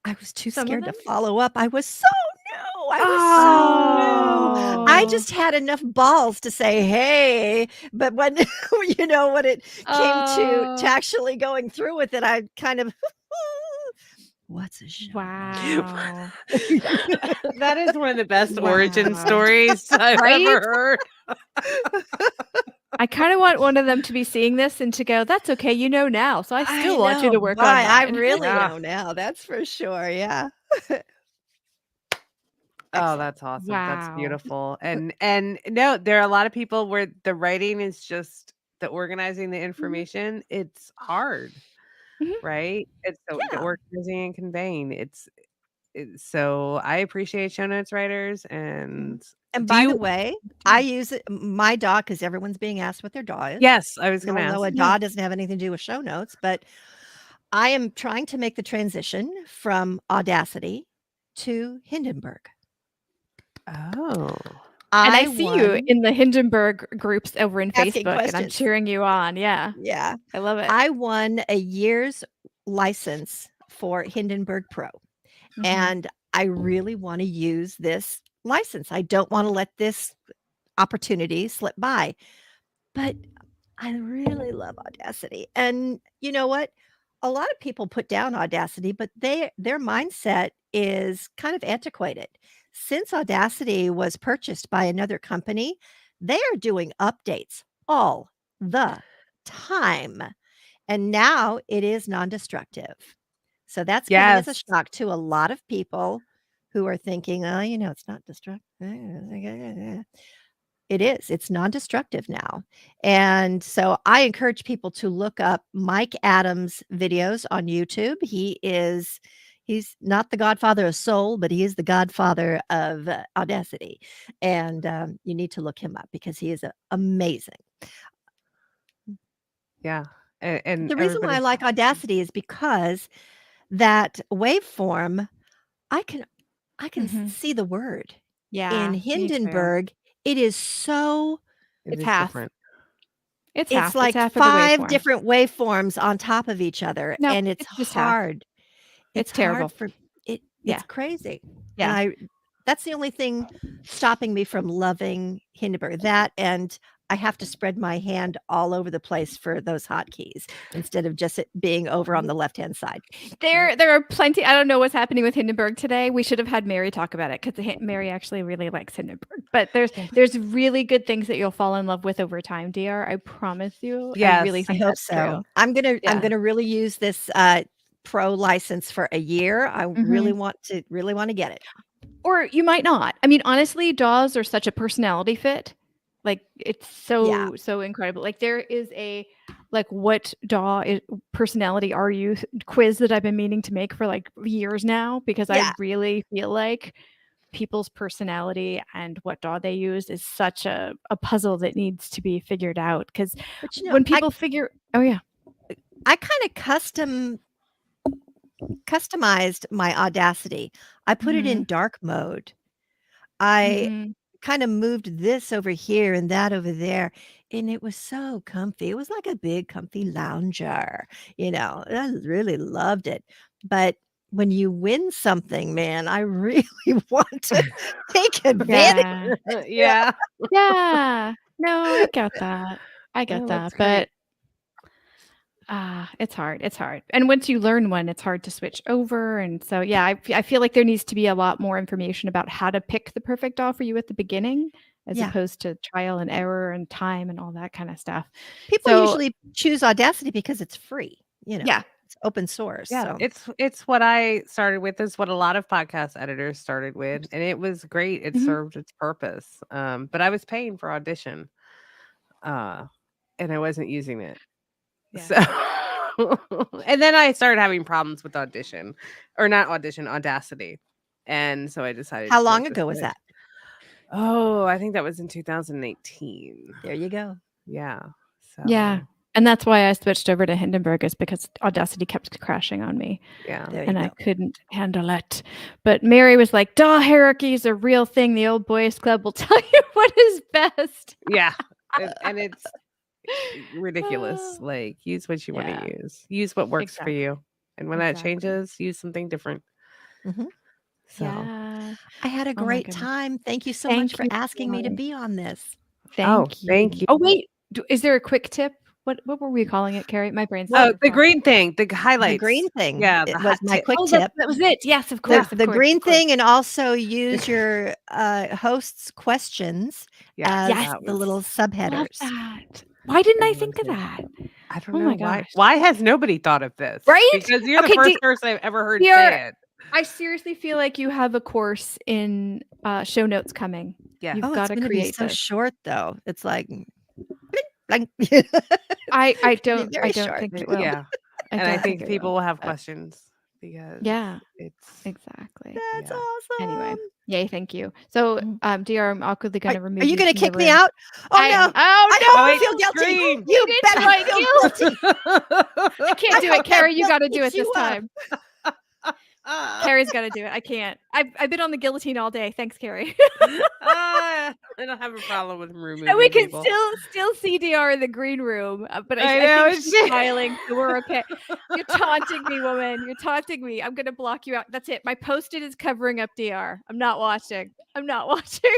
I was too Some of scared to them? follow up. I was so new. I was so new. I Oh. just had enough balls to say, hey, but when when it came to Oh. actually going through with it, I kind of what's a show? Wow. That is one of the best origin Wow. stories I've Right? ever heard. I kind of want one of them to be seeing this and to go, that's okay, you know now. So I still want you to work on I mine. really Yeah. know now. That's for sure. Yeah. Oh, Excellent. that's awesome. That's Wow. beautiful. And no, there are a lot of people where the writing is just the organizing the information. It's hard, Mhm. right? It's so the Yeah. organizing and conveying. So I appreciate show notes writers. And And do by the you? way, I use it, my DAW, because everyone's being asked what their DAW is. Yes, I was We going to all know ask. a DAW doesn't have anything to do with show notes, but I am trying to make the transition from Audacity to Hindenburg. Oh, And I I see you won in the Hindenburg groups over in asking Facebook, and I'm questions. cheering you on. Yeah, Yeah. I love it. I won a year's license for Hindenburg Pro, Mhm. and I really want to use this license. I don't want to let this opportunity slip by, but I really love Audacity. And you know what? A lot of people put down Audacity, but their mindset is kind of antiquated. Since Audacity was purchased by another company, they are doing updates all the time. And now it is non-destructive. So that's coming as a yes. shock to a lot of people who are thinking, oh, it's not destructive. It is. It's non-destructive now. And so I encourage people to look up Mike Adams videos on YouTube. He's not the godfather of soul, but he is the godfather of Audacity. And you need to look him up because he is amazing. Yeah. And The reason why I everybody. like Audacity is because that waveform, I can Mhm. see the word. Yeah, In me too. Hindenburg, it is so It It's is half. different. It's it's half. It's like half of the 5 waveform. different waveforms on top of each other, No, and it's it's just half. hard. It's It's terrible. hard for it Yeah. it's crazy. Yeah. And that's the only thing stopping me from loving Hindenburg. That, and I have to spread my hand all over the place for those hotkeys instead of just it being over on the left-hand side. There are plenty. I don't know what's happening with Hindenburg today. We should have had Mary talk about it because Mary actually really likes Hindenburg. But there's really good things that you'll fall in love with over time, DR. I promise you. I really Yes. I think hope that's so. true. I'm Yeah. gonna really use this pro license for a year. I really want to get it. Or you might not. I mean, honestly, DAWs are such a personality fit. Like it's Yeah. so incredible. Like there is a what DAW personality are you quiz that I've been meaning to make for like years now because I Yeah. really feel like people's personality and what DAW they use is such a puzzle that needs to be figured out. Because But when people figure, oh yeah, I kind of customized my Audacity. I put it in dark mode. I Mhm. kind of moved this over here and that over there, and it was so comfy. It was like a big comfy lounger, I really loved it. But when you win something, man, I really want to take advantage. Yeah, Yeah. yeah. No, I get that. I get Oh, that. that's But great. it's hard. It's hard. And once you learn one, it's hard to switch over. And so, yeah, I feel like there needs to be a lot more information about how to pick the perfect DAW for you at the beginning, as Yeah. opposed to trial and error and time and all that kind of stuff. People So, usually choose Audacity because it's free, yeah. it's open source. Yeah, So it's what I started with. Is what a lot of podcast editors started with, and it was great. It Mhm. served its purpose. But I was paying for Audition, and I wasn't using it. Yeah. So, and then I started having problems with Audacity, and so I decided. how to long make the ago was switch. that? Oh, I think that was in 2018. There you go. Yeah. So Yeah. And that's why I switched over to Hindenburg, is because Audacity kept crashing on me yeah. There you and go. I couldn't handle it. But Mary was like, "Duh, hierarchy is a real thing. The old boys club will tell you what is best." Yeah. And it's ridiculous. Like, use what you want Yeah. to use. Use what works for Exactly. you. And when that Exactly. changes, use something different. Mhm. So Yeah. I had a Oh my great goodness. time. Thank you so Thank much for you, asking me to Mary. be on this. Thank you. thank you. Oh wait, is there a quick tip? What were we calling it, Carrie? My brain's Oh, still the fog. green thing, the highlights. The green thing. Yeah, It the was hot my tip. quick Oh, tip. that was it. Yes, of The, course. the of course, green of course. thing, and also use your host's questions Yeah, as Yes. the little Love subheaders. that. Why didn't I Everyone think of should. that? I don't Oh know my why. gosh. Why has nobody thought of this? Right? Because you're the Okay, first person I've ever heard you're- say it. I seriously feel like you have a course in show notes coming. Yeah. You've Oh, got it's to going to be create so this. short, though. It's like, I don't very think short. it will. Yeah. I And don't I think it people will. will have but- questions because Yeah, it's exactly. That's Yeah. awesome. Anyway, yay, thank you. So, Mhm. DR, I'm awkwardly going to remove Are you going to from the kick me room. out? Oh, I- no. Oh, I no! don't wait, feel guilty. scream. You Feed better into my feel guilty. I can't do I it, hope Carrie. that You got to guilt do it picks this you up. time. Carrie's got to do it. I can't. I've been on the guillotine all day. Thanks, Carrie. I don't have a problem with removing And we can people. still see DR in the green room, but I I know, think she's shit. smiling, so we're okay. You're taunting me, woman. You're taunting me. I'm gonna block you out. That's it. My post-it is covering up DR. I'm not watching. I'm not watching.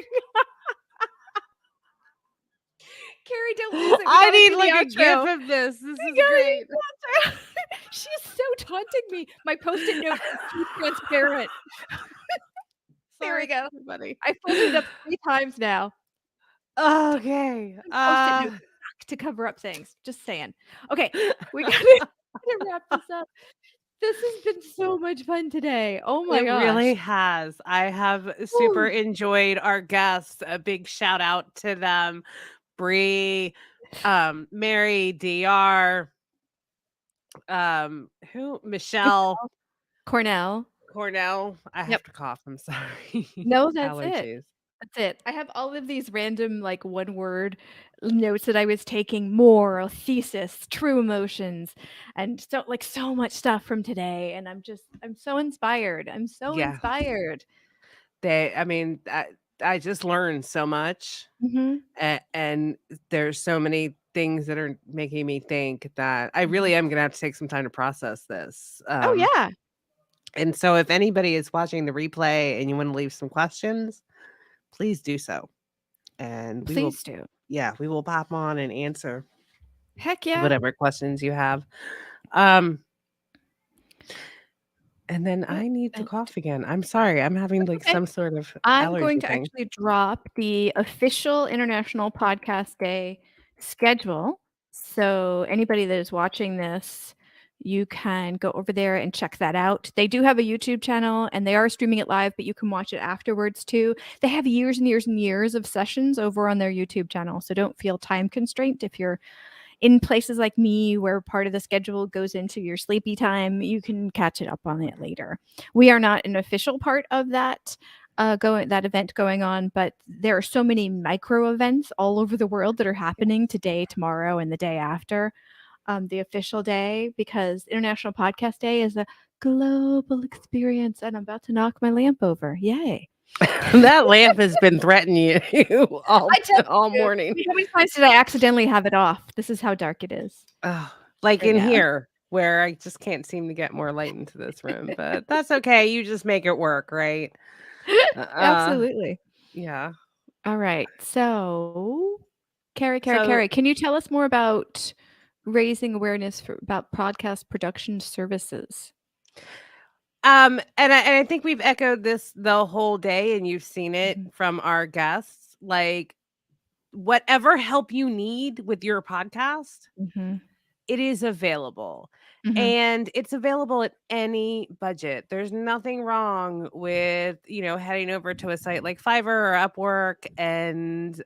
Carrie, don't lose it. We I gotta need do like the a outro. gif of this. This is gotta great. She's so taunting me. My post-it note is too transparent. There we Sorry, go. everybody. I folded it up 3 times now. Okay. Post-it notes suck to cover up things. Just saying. Okay, we gotta wrap this up. This has been so much fun today. Oh my It gosh. really has. I have super enjoyed our guests. A big shout out to them. Bree, Mary, DR, Michelle, Cornell. Cornell. I Yep. have to cough. I'm sorry. No, that's it. Allergies. That's it. I have all of these random, like, one-word notes that I was taking: moral, thesis, true emotions, and so much stuff from today. And I'm so inspired. I'm so Yeah. inspired. I just learned so much. Mhm. And there's so many things that are making me think that I really am gonna have to take some time to process this. Oh yeah. And so if anybody is watching the replay and you want to leave some questions, please do so. And Please do. we will pop on and answer Heck yeah. whatever questions you have. And then I need to and- cough again. I'm sorry. I'm having like okay. some sort of I'm allergy going to thing. actually drop the official International Podcast Day schedule. So anybody that is watching this, you can go over there and check that out. They do have a YouTube channel and they are streaming it live, but you can watch it afterwards too. They have years and years and years of sessions over on their YouTube channel. So don't feel time constrained. If you're in places like me where part of the schedule goes into your sleepy time, you can catch it up on it later. We are not an official part of that event going on, but there are so many micro events all over the world that are happening today, tomorrow, and the day after the official day, because International Podcast Day is a global experience. And I'm about to knock my lamp over. Yay. That lamp has been threatening you all you, morning. How many times did I accidentally have it off? This is how dark it is. Like in Yeah. here, where I just can't seem to get more light into this room, but that's okay. You just make it work, right? Absolutely. Yeah. All right. So, Carrie, So- can you tell us more about raising awareness about podcast production services? And I think we've echoed this the whole day, and you've seen it from our guests. Like, whatever help you need with your podcast, it is available. And it's available at any budget. There's nothing wrong with, heading over to a site like Fiverr or Upwork and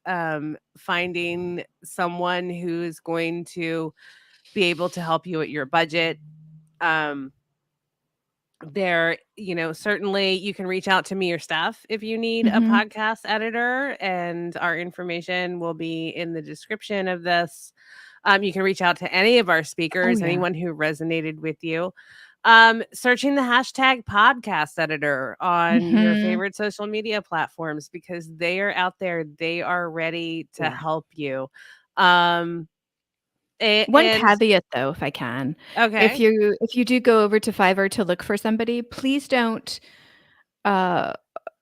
finding someone who's going to be able to help you at your budget. there, certainly you can reach out to me or Steph if you need a Mhm. podcast editor, and our information will be in the description of this. You can reach out to any of our speakers, yeah. anyone who resonated with you. Searching the hashtag podcast editor on your Mhm. favorite social media platforms, because they are out there. They are ready to Yeah. help you. Um, One and caveat though, if I can. okay, If you do go over to Fiverr to look for somebody, please don't uh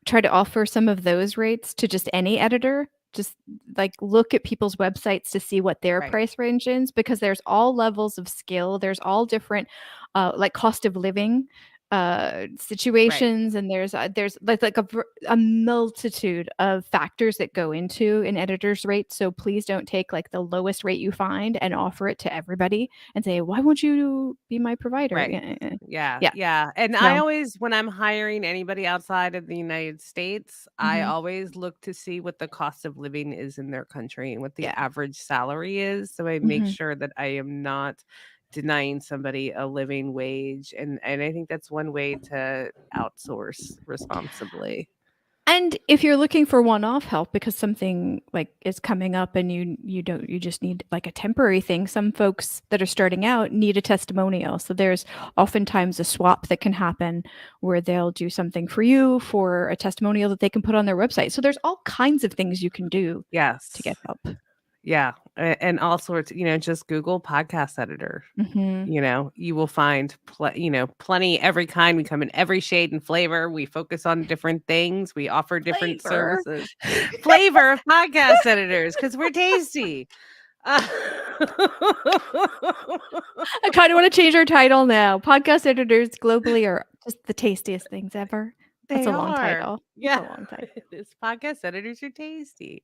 try to offer some of those rates to just any editor. Just like look at people's websites to see what their right, price range is, because there's all levels of skill. There's all different like cost of living right. situations, and there's like a multitude of factors that go into an editor's rate. So please don't take like the lowest rate you find and offer it to everybody and say, why won't you be my provider? Right. Yeah. Yeah. And I So always, when I'm hiring anybody outside of the United States, I mhm. always look to see what the cost of living is in their country and what the Yeah. average salary is. So I make Mhm. sure that I am not denying somebody a living wage. And I think that's one way to outsource responsibly. And if you're looking for one-off help because something like is coming up and you just need like a temporary thing, some folks that are starting out need a testimonial. So there's oftentimes a swap that can happen where they'll do something for you for a testimonial that they can put on their website. So there's all kinds of things you can do Yes. to get help. Yeah. And all sorts, just Google podcast editor. Mhm. You will find plenty, every kind. We come in every shade and flavor. We focus on different things. We offer different Flavor. services. Flavor of podcast editors, because we're tasty. I kind of want to change our title now. Podcast editors globally are just the tastiest things ever. That's They a long are. title. Yeah. That's a long title. This podcast editors are tasty.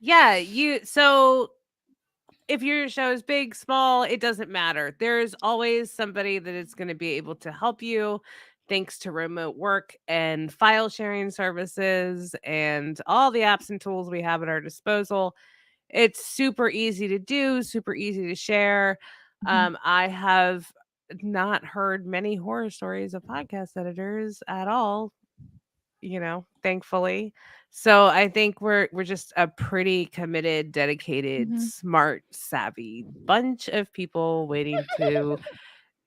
Yeah, so if your show is big, small, it doesn't matter. There's always somebody that is going to be able to help you, thanks to remote work and file sharing services and all the apps and tools we have at our disposal. It's super easy to do, super easy to share. Mhm. I have not heard many horror stories of podcast editors at all, thankfully. So I think we're just a pretty committed, dedicated, Mhm. smart, savvy bunch of people waiting to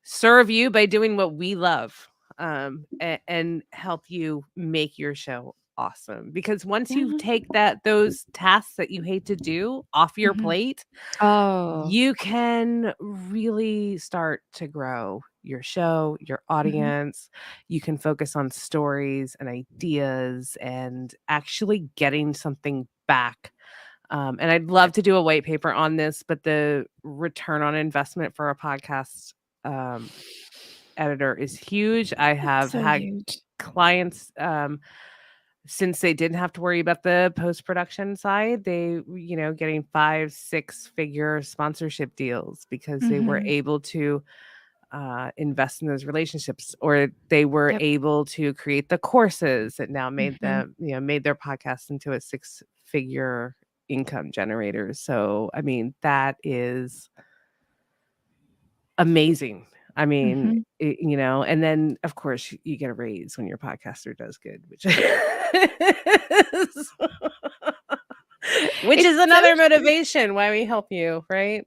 serve you by doing what we love, and help you make your show awesome. Because once you Yeah. take those tasks that you hate to do off your Mhm. plate, Oh. you can really start to grow your show, your audience. You can focus on stories and ideas and actually getting something back. And I'd love to do a white paper on this, but the return on investment for a podcast editor is huge. I have So had huge. clients, since they didn't have to worry about the post-production side, they, getting 5-6 figure sponsorship deals because they were Mhm. able to invest in those relationships, or they were Yep. able to create the courses that now made Mhm. them, made their podcast into a 6-figure income generator. So, I mean, that is amazing. I mean, Mhm. and then of course you get a raise when your podcaster does good, which which It's is so another true. motivation why we help you, right?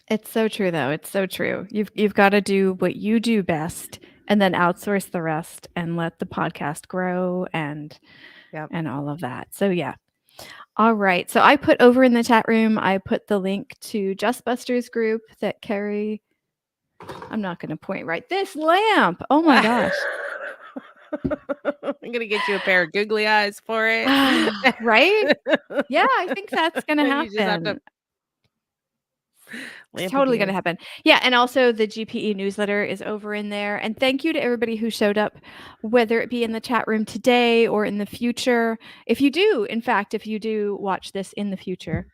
It's so true, though. It's so true. You've got to do what you do best, and then outsource the rest, and let the podcast grow, and Yep. all of that. So yeah. All right. So I put over in the chat room, I put the link to Justbusters group that Carrie. I'm not going to point right. This lamp. Oh my gosh. I'm gonna get you a pair of googly eyes for it. Right? Yeah, I think that's going to You just have to happen. It's lamp totally going to abuse. happen. Yeah, and also the GPE newsletter is over in there. And thank you to everybody who showed up, whether it be in the chat room today or in the future. If you do watch this in the future,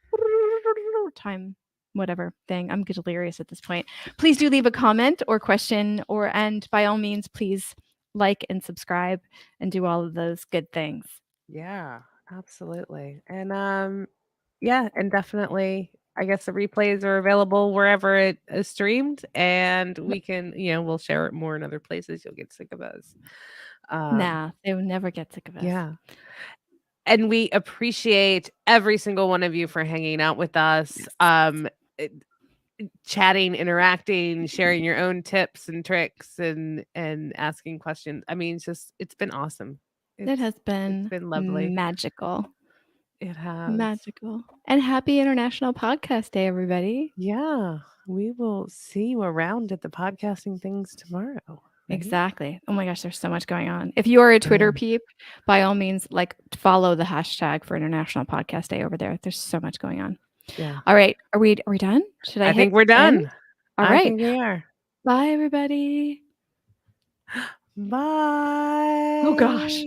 time whatever thing, I'm delirious at this point. Please do leave a comment or question, and by all means, please like and subscribe and do all of those good things. Yeah, absolutely. And yeah, and definitely I guess the replays are available wherever it is streamed, and we can, we'll share it more in other places. You'll get sick of us. Nah, they would never get sick of us. Yeah. And we appreciate every single one of you for hanging out with us, chatting, interacting, sharing your own tips and tricks, and asking questions. I mean, it's been awesome. It has been lovely. magical. It has. Magical. And happy International Podcast Day, everybody. Yeah. We will see you around at the podcasting things tomorrow. Right? Exactly. Oh my gosh, there's so much going on. If you are a Twitter peep, by all means, follow the hashtag for International Podcast Day over there. There's so much going on. Yeah. All right. Are we done? Should I think we're done. End? All right. I think we are. Bye, everybody. Bye. Oh gosh.